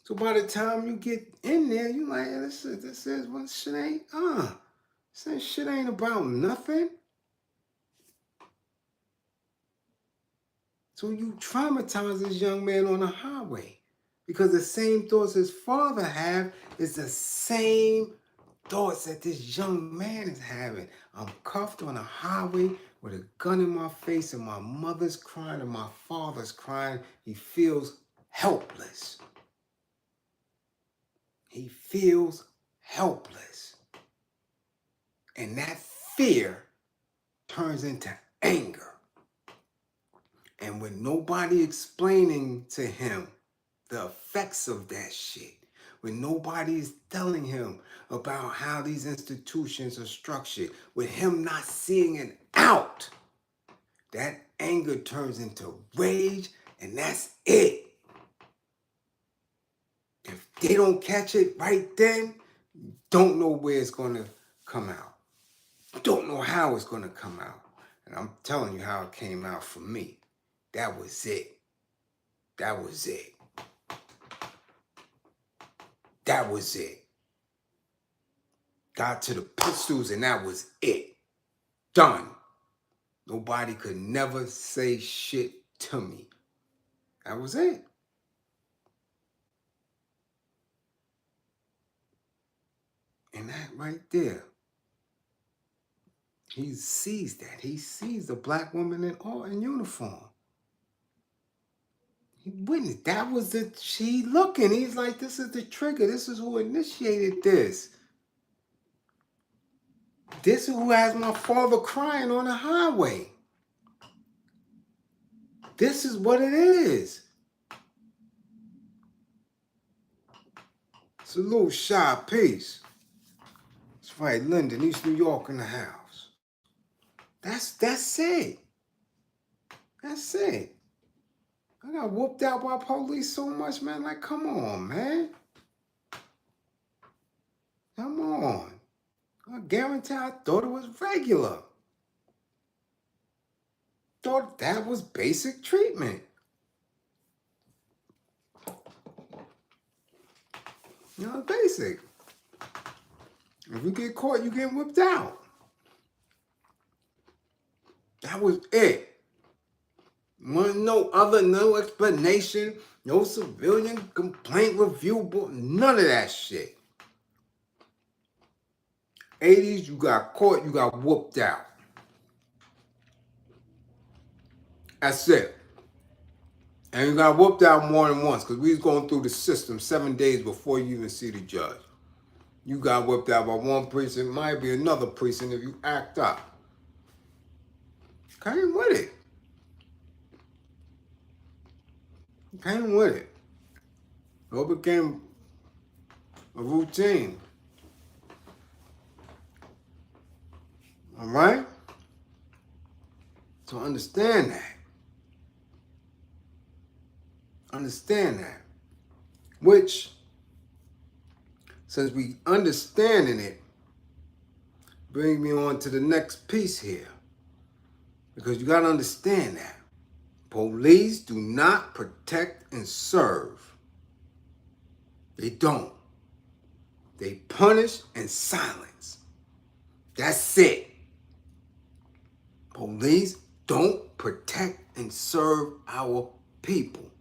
So by the time you get in there, you like, this is what shit ain't, this shit ain't about nothing. So you traumatize this young man on the highway because the same thoughts his father have is the same thoughts that this young man is having. I'm cuffed on a highway with a gun in my face and my mother's crying and my father's crying. He feels helpless. He feels helpless. And that fear turns into anger. And with nobody explaining to him the effects of that shit, when nobody is telling him about how these institutions are structured, with him not seeing it out, that anger turns into rage, and that's it. If they don't catch it right then, don't know where it's going to come out. Don't know how it's going to come out. And I'm telling you how it came out for me. That was it. That was it. That was it. Got to the pistols and that was it. Done. Nobody could never say shit to me. That was it. And that right there, he sees that. He sees the black woman in uniform. He witnessed. That was she looking. He's like, this is the trigger. This is who initiated this. This is who has my father crying on the highway. This is what it is. Salute, Shy, peace. That's right, Linden, East New York in the house. That's it. That's it. I got whooped out by police so much, man. Like, come on, man. Come on. I guarantee I thought it was regular. Thought that was basic treatment. You know, basic. If you get caught, you get whipped out. That was it. No explanation, no civilian complaint review board, none of that shit. 80s, you got caught, you got whooped out. That's it. And you got whooped out more than once because we was going through the system 7 days before you even see the judge. You got whipped out by one precinct, might be another precinct if you act up. Came with it. Came with it. So it became a routine. All right? So understand that. Understand that. Which, since we understanding it, bring me on to the next piece here. Because you got to understand that. Police do not protect and serve. They don't. They punish and silence. That's it. Police don't protect and serve our people.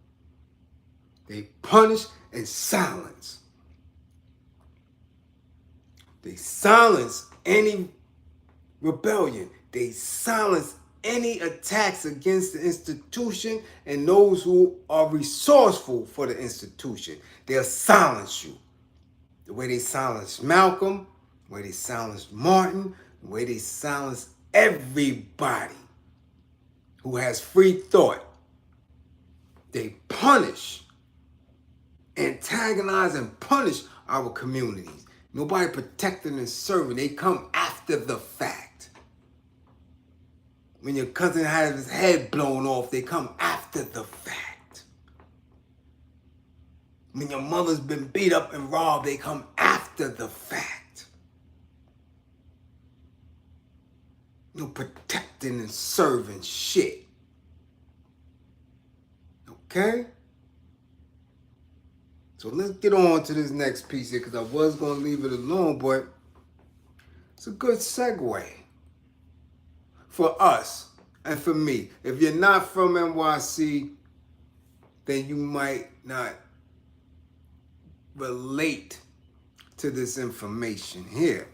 They punish and silence. They silence any rebellion. They silence any attacks against the institution and those who are resourceful for the institution. They'll silence you. The way they silenced Malcolm, the way they silenced Martin, the way they silenced everybody who has free thought. They punish, antagonize, and punish our communities. Nobody protecting and serving. They come after the fact. When your cousin has his head blown off, they come after the fact. When your mother's been beat up and robbed, they come after the fact. No protecting and serving shit. Okay? So let's get on to this next piece here, because I was going to leave it alone, but it's a good segue for us and for me. If you're not from NYC, then you might not relate to this information here.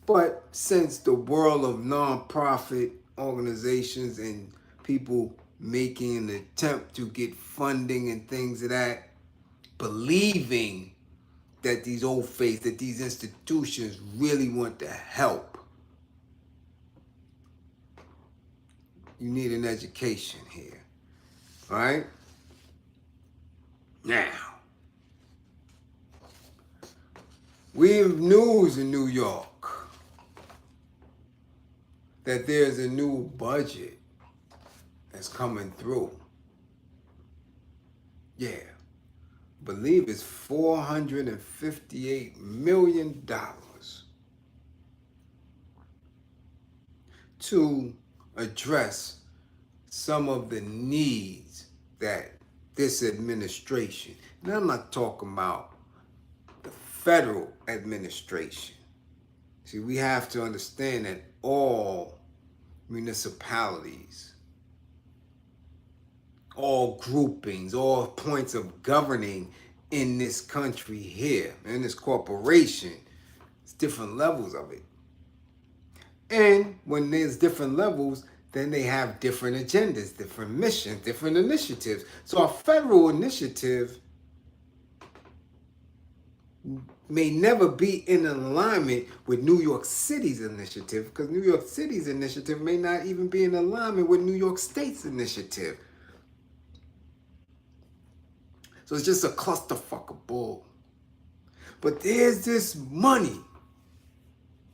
But since the world of nonprofit organizations and people making an attempt to get funding and things of that, believing that these old faiths, that these institutions really want to help, you need an education here, right? Now, we have news in New York that there's a new budget that's coming through. Yeah, I believe it's $458 million to address some of the needs that this administration, and I'm not talking about the federal administration. See, we have to understand that all municipalities, all groupings, all points of governing in this country here, in this corporation, it's different levels of it. And when there's different levels, then they have different agendas, different missions, different initiatives. So our federal initiative may never be in alignment with New York City's initiative, because New York City's initiative may not even be in alignment with New York State's initiative. So it's just a clusterfuck of bull. But there's this money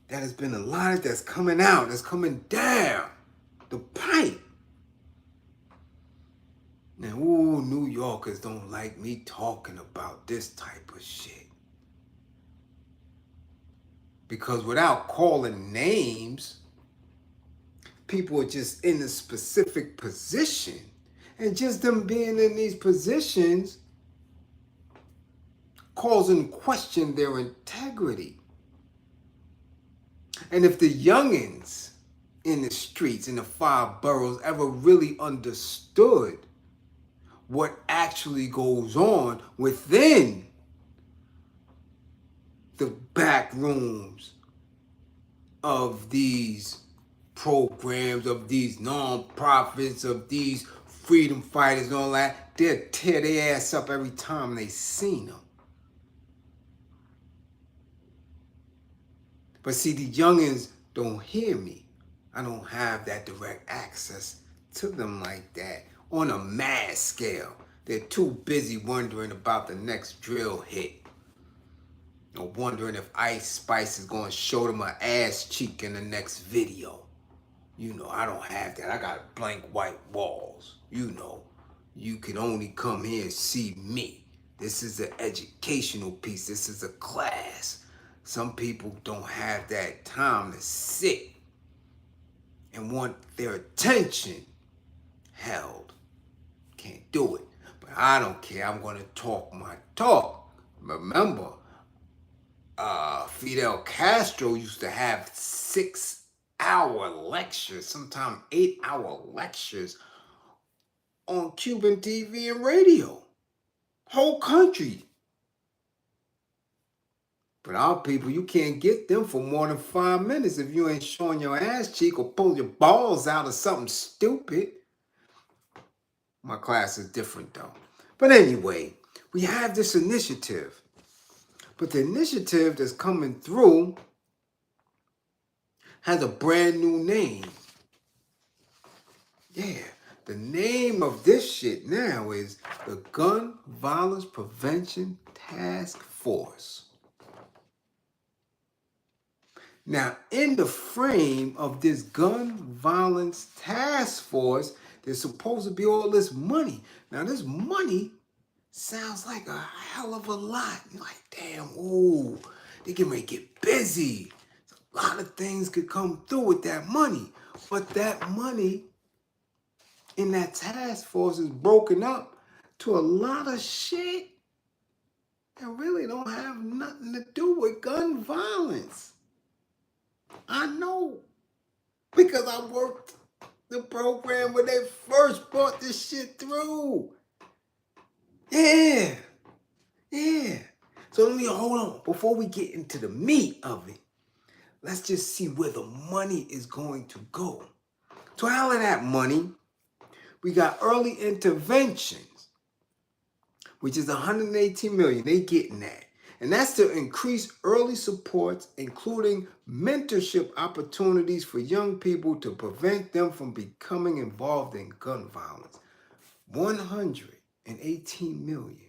that has been allotted, that's coming out, that's coming down the pipe. Now, New Yorkers don't like me talking about this type of shit. Because without calling names, people are just in a specific position. And just them being in these positions calls in question their integrity. And if the youngins in the streets, in the 5 boroughs, ever really understood what actually goes on within the back rooms of these programs, of these non-profits, of these freedom fighters and all that, they'll tear their ass up every time they seen them. But see, the youngins don't hear me. I don't have that direct access to them like that on a mass scale. They're too busy wondering about the next drill hit, or wondering if Ice Spice is going to show them her ass cheek in the next video. You know, I don't have that. I got blank white walls. You know, you can only come here and see me. This is an educational piece. This is a class. Some people don't have that time to sit and want their attention held. Can't do it. But I don't care. I'm going to talk my talk. Remember, Fidel Castro used to have 6-hour lectures, sometimes 8-hour lectures on Cuban TV and radio. Whole country. But our people, you can't get them for more than 5 minutes if you ain't showing your ass cheek or pull your balls out or something stupid. My class is different though. But anyway, we have this initiative. But the initiative that's coming through has a brand new name. Yeah, the name of this shit now is the Gun Violence Prevention Task Force. Now, in the frame of this gun violence task force, there's supposed to be all this money. Now, this money sounds like a hell of a lot. You're like, damn, ooh, they can make it busy. A lot of things could come through with that money. But that money in that task force is broken up to a lot of shit that really don't have nothing to do with gun violence. I know, because I worked the program when they first brought this shit through. Yeah. So let me hold on. Before we get into the meat of it, let's just see where the money is going to go. So out of that money, we got early interventions, which is $118 million. They getting that. And that's to increase early supports, including mentorship opportunities for young people to prevent them from becoming involved in gun violence. $118 million.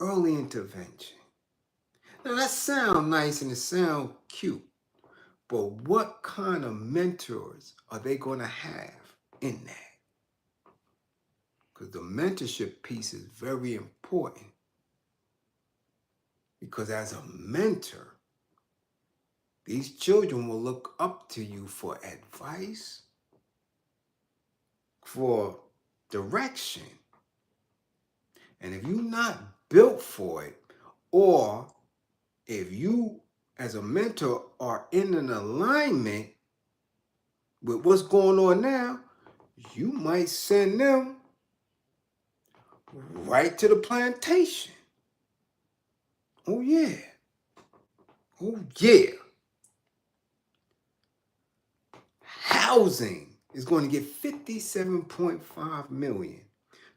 Early intervention. Now that sounds nice and it sounds cute, but what kind of mentors are they going to have in that? Because the mentorship piece is very important. Because as a mentor, these children will look up to you for advice, for direction. And if you're not built for it, or if you as a mentor are in an alignment with what's going on now, you might send them right to the plantation. Oh yeah. Housing is going to get $57.5 million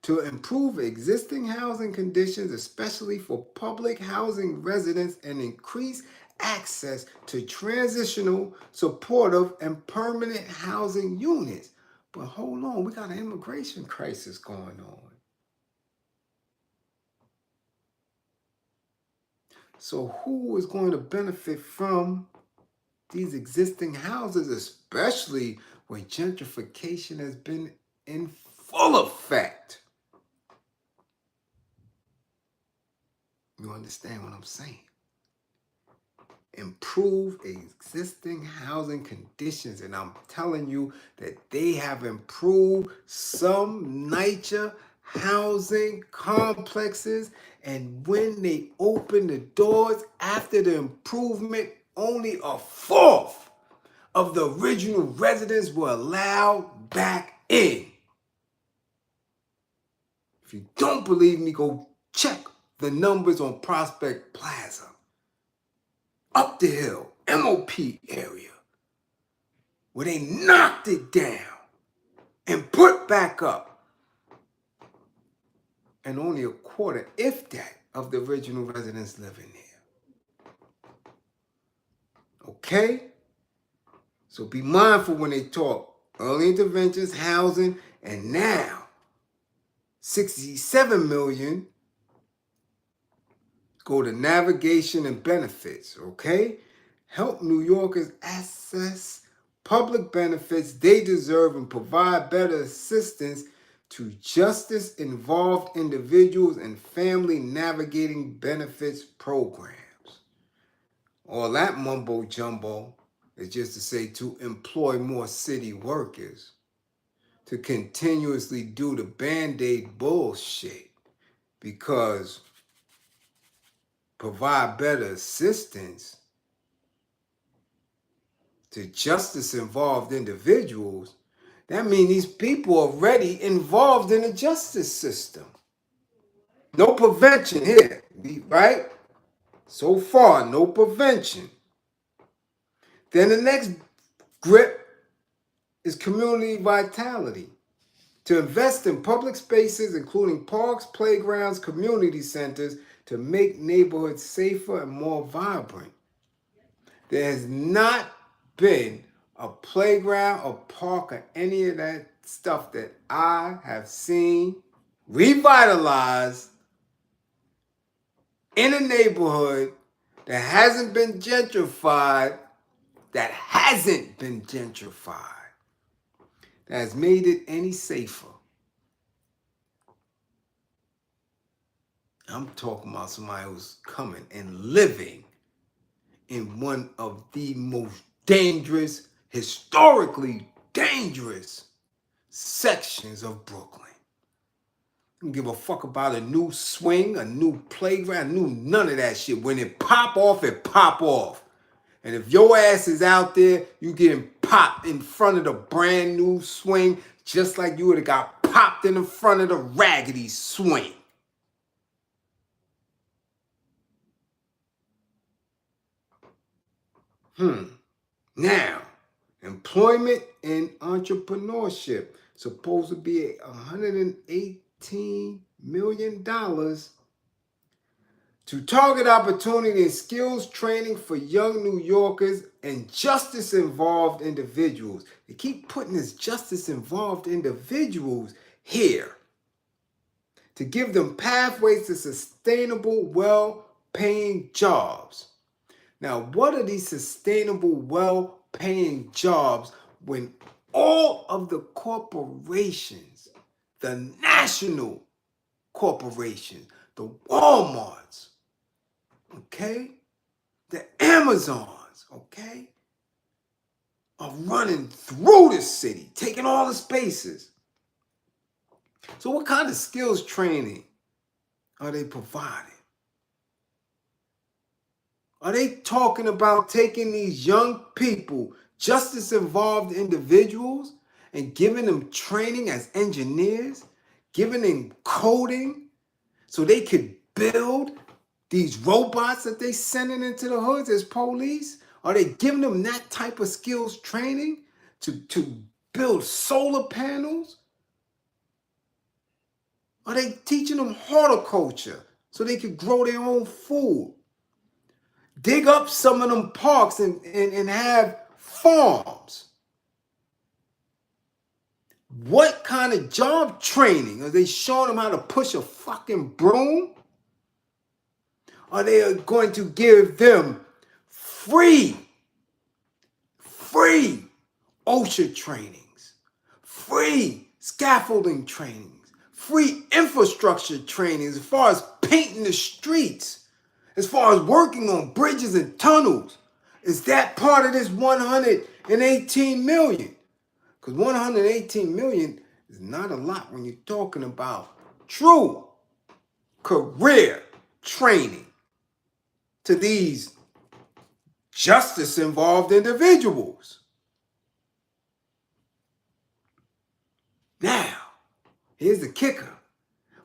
to improve existing housing conditions, especially for public housing residents, and increase access to transitional, supportive, and permanent housing units. But hold on, we got an immigration crisis going on. So who is going to benefit from these existing houses, especially when gentrification has been in full effect? You understand what I'm saying? Improve existing housing conditions. And I'm telling you that they have improved some NYCHA housing complexes. And when they open the doors after the improvement, only a fourth of the original residents were allowed back in. If you don't believe me, go check the numbers on Prospect Plaza. Up the hill, MOP area, where they knocked it down and put back up. And only a quarter, if that, of the original residents living there. Okay? So be mindful when they talk early interventions, housing, and now $67 million go to navigation and benefits, okay? Help New Yorkers access public benefits they deserve and provide better assistance to justice-involved individuals and family navigating benefits programs. All that mumbo jumbo is just to say to employ more city workers to continuously do the Band-Aid bullshit, because provide better assistance to justice-involved individuals, That means these people are already involved in the justice system. No prevention here, right? So far, no prevention. Then the next grip is community vitality. To invest in public spaces, including parks, playgrounds, community centers, to make neighborhoods safer and more vibrant. There has not been a playground or park or any of that stuff that I have seen revitalized in a neighborhood that hasn't been gentrified, that has made it any safer. I'm talking about somebody who's coming and living in one of the most dangerous, historically dangerous sections of Brooklyn. Don't give a fuck about a new swing, a new playground, none of that shit. When it pop off, it pop off. And if your ass is out there, you getting popped in front of the brand new swing, just like you would have got popped in the front of the raggedy swing. Now, employment and entrepreneurship, supposed to be $118 million to target opportunity and skills training for young New Yorkers and justice-involved individuals. They keep putting this justice-involved individuals here to give them pathways to sustainable, well-paying jobs. Now, what are these sustainable, well-paying jobs when all of the corporations, the national corporations, the Walmarts, okay, the Amazons, okay, are running through the city, taking all the spaces? So what kind of skills training are they providing? Are they talking about taking these young people, justice-involved individuals, and giving them training as engineers, giving them coding so they could build these robots that they sending into the hoods as police? Are they giving them that type of skills training to build solar panels? Are they teaching them horticulture so they could grow their own food? Dig up some of them parks and have farms. What kind of job training? Are they showing them how to push a fucking broom? Are they going to give them free OSHA trainings, free scaffolding trainings, free infrastructure trainings as far as painting the streets, as far as working on bridges and tunnels? Is that part of this 118 million? Because 118 million is not a lot when you're talking about true career training to these justice-involved individuals. Now, here's the kicker.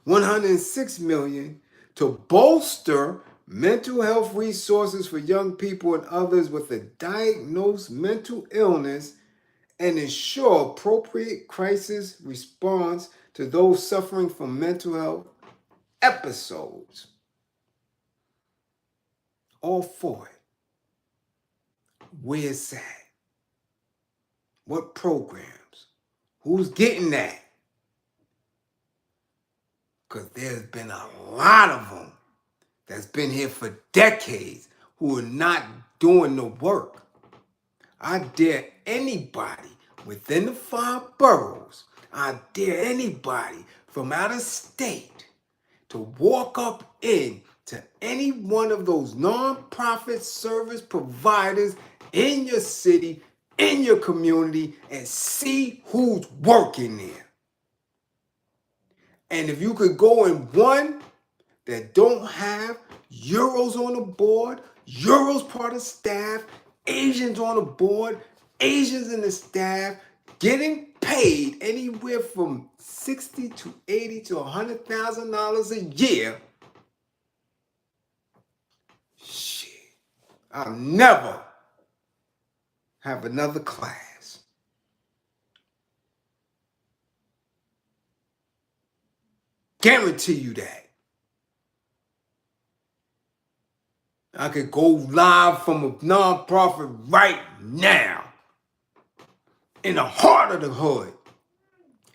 106 million to bolster mental health resources for young people and others with a diagnosed mental illness and ensure appropriate crisis response to those suffering from mental health episodes. All for it. Where's that? What programs? Who's getting that? Because there's been a lot of them that's been here for decades who are not doing the work. I dare anybody within the 5 boroughs, I dare anybody from out of state to walk up in to any one of those nonprofit service providers in your city, in your community, and see who's working there. And if you could go in one that don't have Euros on the board, Euros part of staff, Asians on the board, Asians in the staff, getting paid anywhere from $60 to $80 to $100,000 a year, shit, I'll never have another class. Guarantee you that. I could go live from a nonprofit right now in the heart of the hood,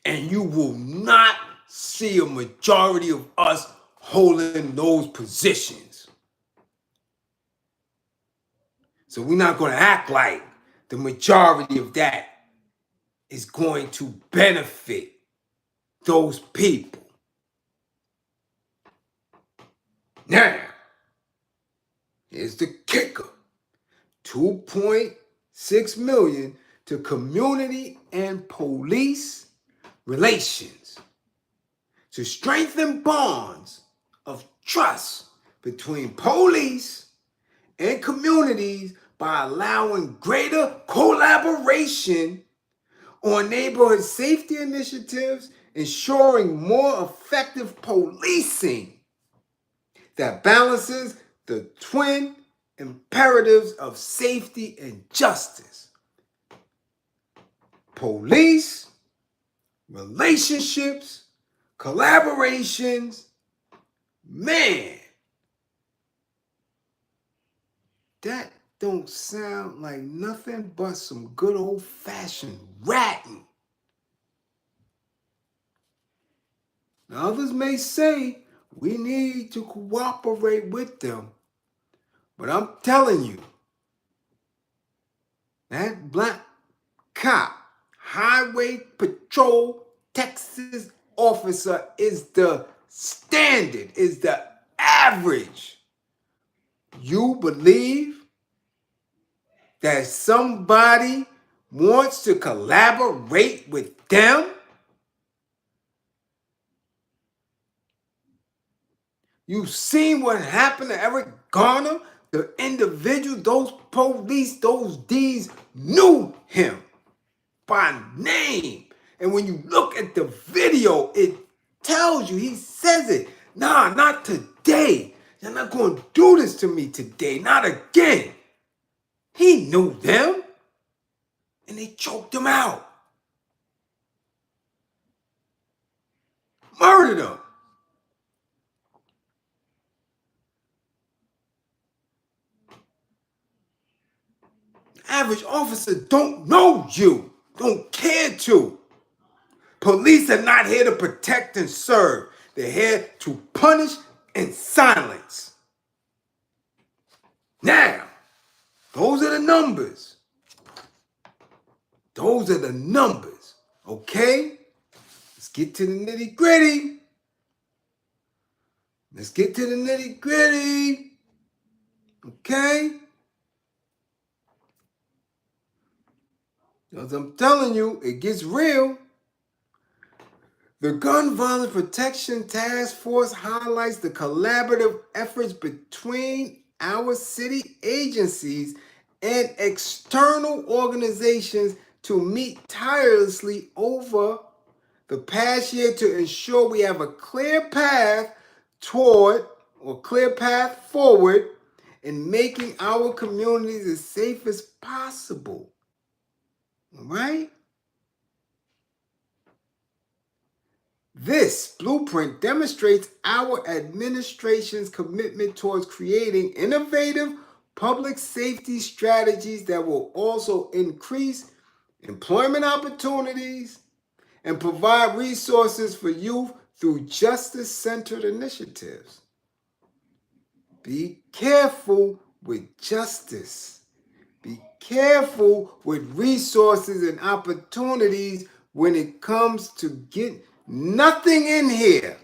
and you will not see a majority of us holding those positions. So we're not going to act like the majority of that is going to benefit those people. Now, here's the kicker. $2.6 million to community and police relations to strengthen bonds of trust between police and communities by allowing greater collaboration on neighborhood safety initiatives, ensuring more effective policing that balances the twin imperatives of safety and justice. Police, relationships, collaborations, man, that don't sound like nothing but some good old-fashioned ratting. Now, others may say we need to cooperate with them, but I'm telling you, that black cop, highway patrol Texas officer is the standard, is the average. You believe that somebody wants to collaborate with them? You've seen what happened to Eric Garner, the individual, those police, those D's knew him by name. And when you look at the video, it tells you, he says it. Nah, not today. You're not going to do this to me today. Not again. He knew them. And they choked him out. Murdered him. The average officer don't know you. Don't care to. Police are not here to protect and serve. They're here to punish and silence. Now, those are the numbers. Those are the numbers. Okay? Let's get to the nitty gritty. Let's get to the nitty gritty. Okay? As I'm telling you, it gets real. The Gun Violence Protection Task Force highlights the collaborative efforts between our city agencies and external organizations to meet tirelessly over the past year to ensure we have a clear path forward in making our communities as safe as possible. All right? This blueprint demonstrates our administration's commitment towards creating innovative public safety strategies that will also increase employment opportunities and provide resources for youth through justice-centered initiatives. Be careful with justice. Be careful with resources and opportunities when it comes to get nothing in here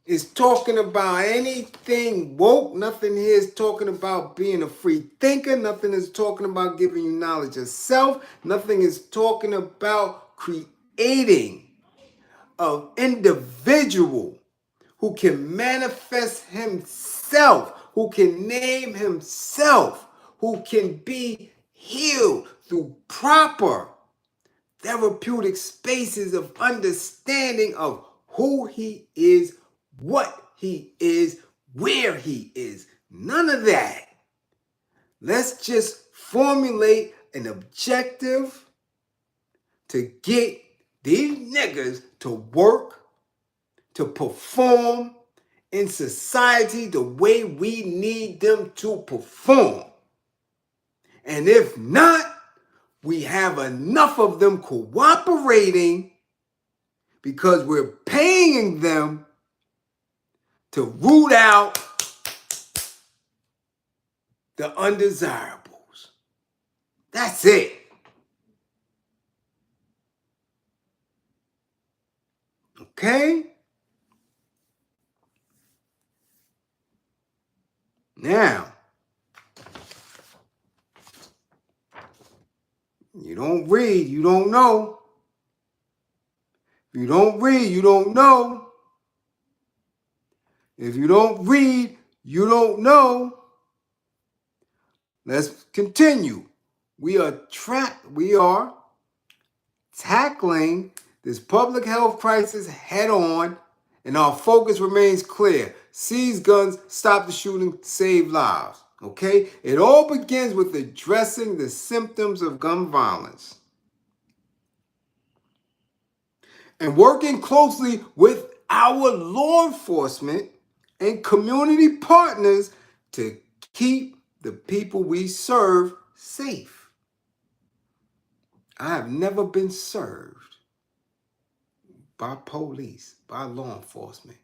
is talking about anything woke. Nothing here is talking about being a free thinker. Nothing is talking about giving you knowledge of self. Nothing is talking about creating an individual who can manifest himself, who can name himself, who can be healed through proper therapeutic spaces of understanding of who he is, what he is, where he is. None of that. Let's just formulate an objective to get these niggas to work, to perform in society the way we need them to perform. And if not, we have enough of them cooperating because we're paying them to root out the undesirables. That's it. Okay? Now, you don't read, you don't know. If you don't read, you don't know. If you don't read, you don't know. Let's continue. We are tackling this public health crisis head on, and our focus remains clear. Seize guns, stop the shooting, save lives. Okay? It all begins with addressing the symptoms of gun violence and working closely with our law enforcement and community partners to keep the people we serve safe. I have never been served by police, by law enforcement.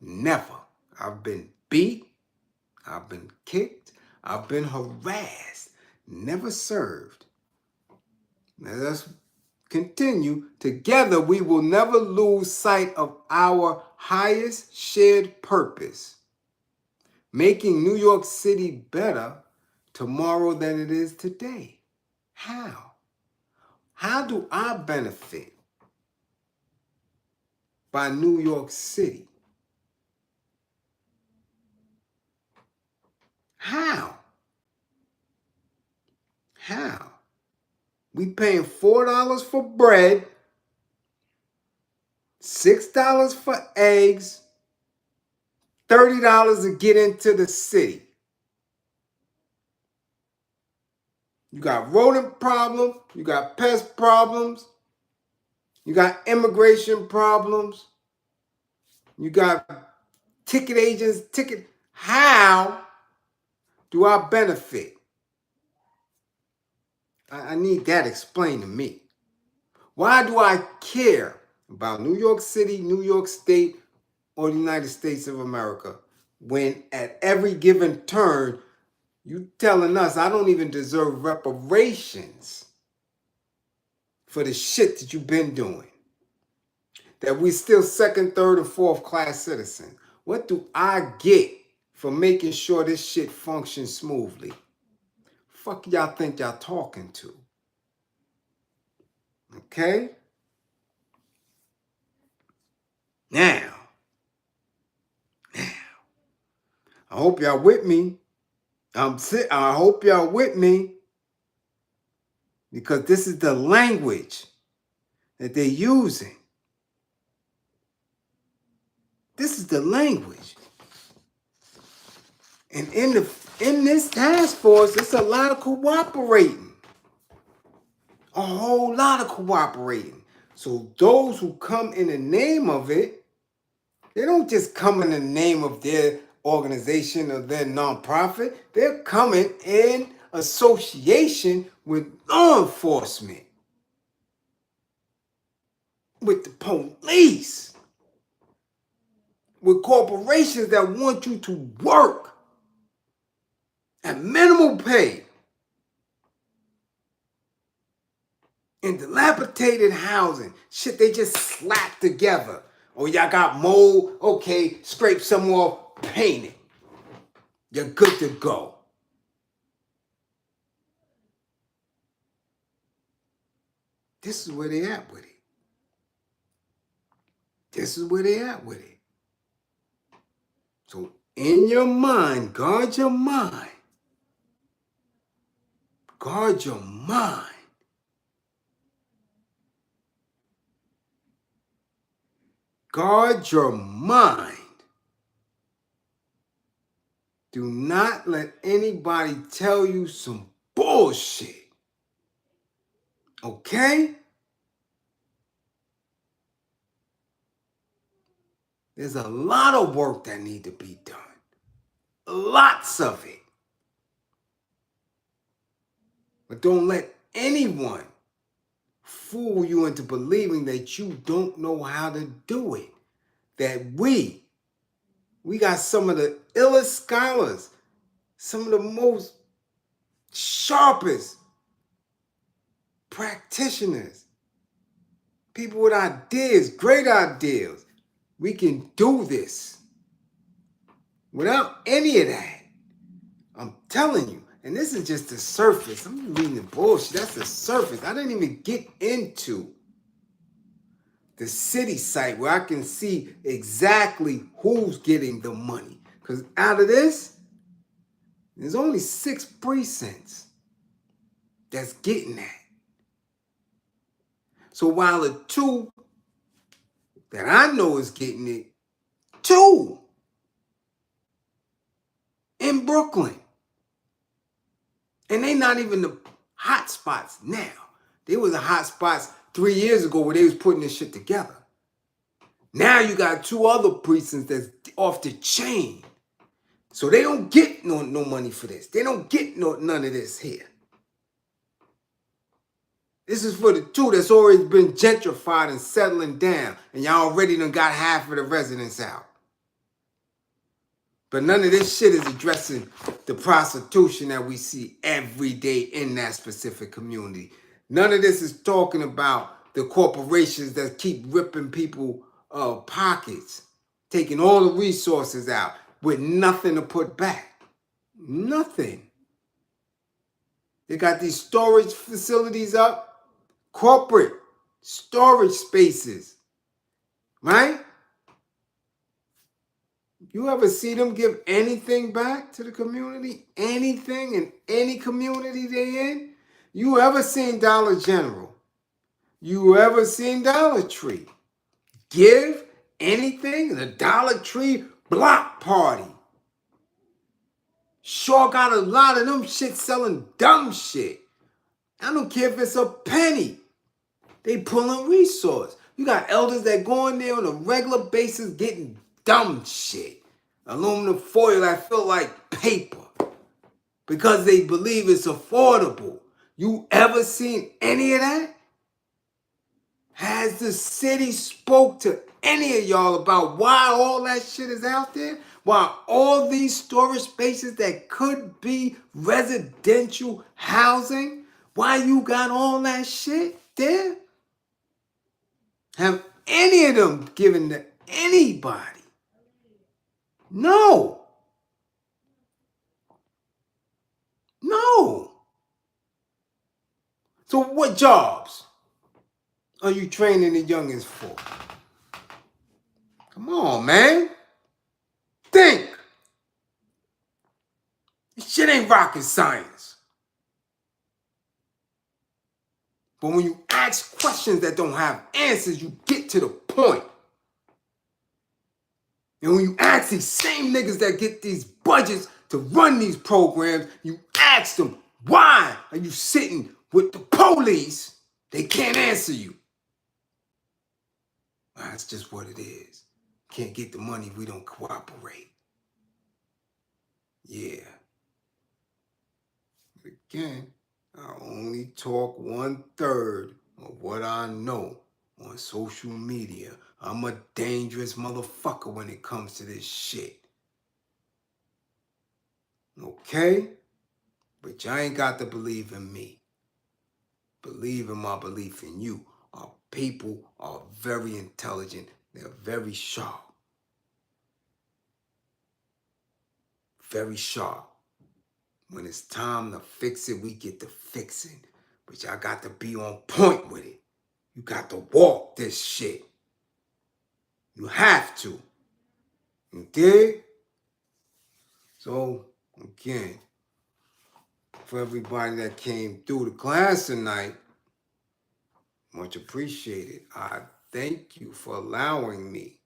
Never. I've been beat. I've been kicked. I've been harassed. Never served. Now let's continue. Together, we will never lose sight of our highest shared purpose, making New York City better tomorrow than it is today. How? How do I benefit by New York City? How? How? We paying $4 for bread, $6 for eggs, $30 to get into the city. You got rodent problems, you got pest problems, you got immigration problems, you got ticket agents, How do I benefit? I need that explained to me. Why do I care about New York City, New York State, or the United States of America when at every given turn you telling us I don't even deserve reparations for the shit that you've been doing? That we still second, third, and fourth class citizens. What do I get for making sure this shit functions smoothly? Fuck y'all think y'all talking to? Okay? Now, I hope y'all with me. I hope y'all with me because this is the language that they're using. This is the language. And in this task force, it's a lot of cooperating. A whole lot of cooperating. So those who come in the name of it, they don't just come in the name of their organization or their nonprofit. They're coming in association with law enforcement, with the police, with corporations that want you to work at minimal pay in dilapidated housing. Shit they just slapped together. Oh, y'all got mold? Okay, scrape some off, paint it. You're good to go. This is where they at with it. This is where they at with it. So in your mind, guard your mind. Guard your mind. Guard your mind. Do not let anybody tell you some bullshit. Okay? There's a lot of work that need to be done. Lots of it. But don't let anyone fool you into believing that you don't know how to do it. That we got some of the illest scholars, some of the most sharpest practitioners, people with ideas, great ideas. We can do this without any of that. I'm telling you. And this is just the surface. I'm reading the bullshit. That's the surface. I didn't even get into the city site where I can see exactly who's getting the money. Because out of this, there's only 6 precincts that's getting that. So while the 2 that I know is getting it, 2 in Brooklyn. And they not even the hot spots now. They was the hot spots 3 years ago where they was putting this shit together. Now you got 2 other precincts that's off the chain. So they don't get no money for this. They don't get none of this here. This is for the 2 that's already been gentrified and settling down. And y'all already done got half of the residents out. But none of this shit is addressing the prostitution that we see every day in that specific community. None of this is talking about the corporations that keep ripping people pockets, taking all the resources out with nothing to put back. Nothing. They got these storage facilities up, corporate storage spaces, right? You ever see them give anything back to the community? Anything in any community they in? You ever seen Dollar General? You ever seen Dollar Tree give anything? The Dollar Tree block party. Sure got a lot of them shit selling dumb shit. I don't care if it's a penny. They pulling resource. You got elders that go in there on a regular basis getting dumb shit. Aluminum foil that feel like paper. Because they believe it's affordable. You ever seen any of that? Has the city spoke to any of y'all about why all that shit is out there? Why all these storage spaces that could be residential housing? Why you got all that shit there? Have any of them given to anybody? No. No. So what jobs are you training the youngins for? Come on, man. Think. This shit ain't rocket science. But when you ask questions that don't have answers, you get to the point. And when you ask these same niggas that get these budgets to run these programs, you ask them, why are you sitting with the police? They can't answer you. Well, that's just what it is. Can't get the money if we don't cooperate. Yeah. But again, I only talk 1/3 of what I know on social media. I'm a dangerous motherfucker when it comes to this shit. Okay? But y'all ain't got to believe in me. Believe in my belief in you. Our people are very intelligent. They're very sharp. Very sharp. When it's time to fix it, we get to fixing. But y'all got to be on point with it. You got to walk this shit. You have to. You dig? So, again, for everybody that came through the class tonight, much appreciated. I thank you for allowing me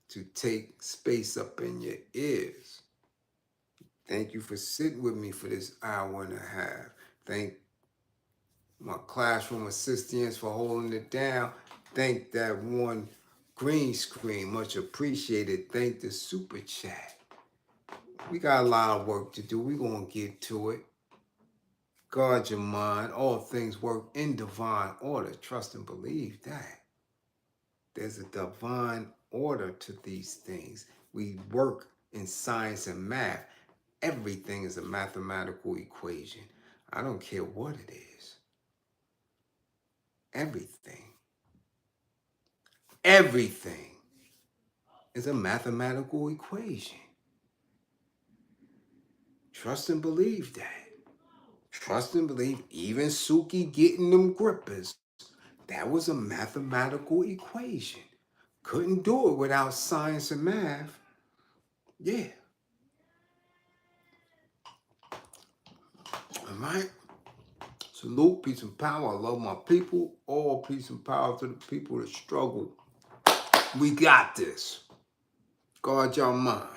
to take space up in your ears. Thank you for sitting with me for this hour and a half. Thank my classroom assistants for holding it down. Thank that one green screen, much appreciated. Thank the super chat. We got a lot of work to do. We're going to get to it. Guard your mind. All things work in divine order. Trust and believe that. There's a divine order to these things. We work in science and math. Everything is a mathematical equation. I don't care what it is. Everything is a mathematical equation. Trust and believe that. Trust and believe, even Suki getting them grippers, that was a mathematical equation. Couldn't do it without science and math. Yeah. All right. Salute, peace and power. I love my people. All peace and power to the people that struggle. We got this. Guard your mind.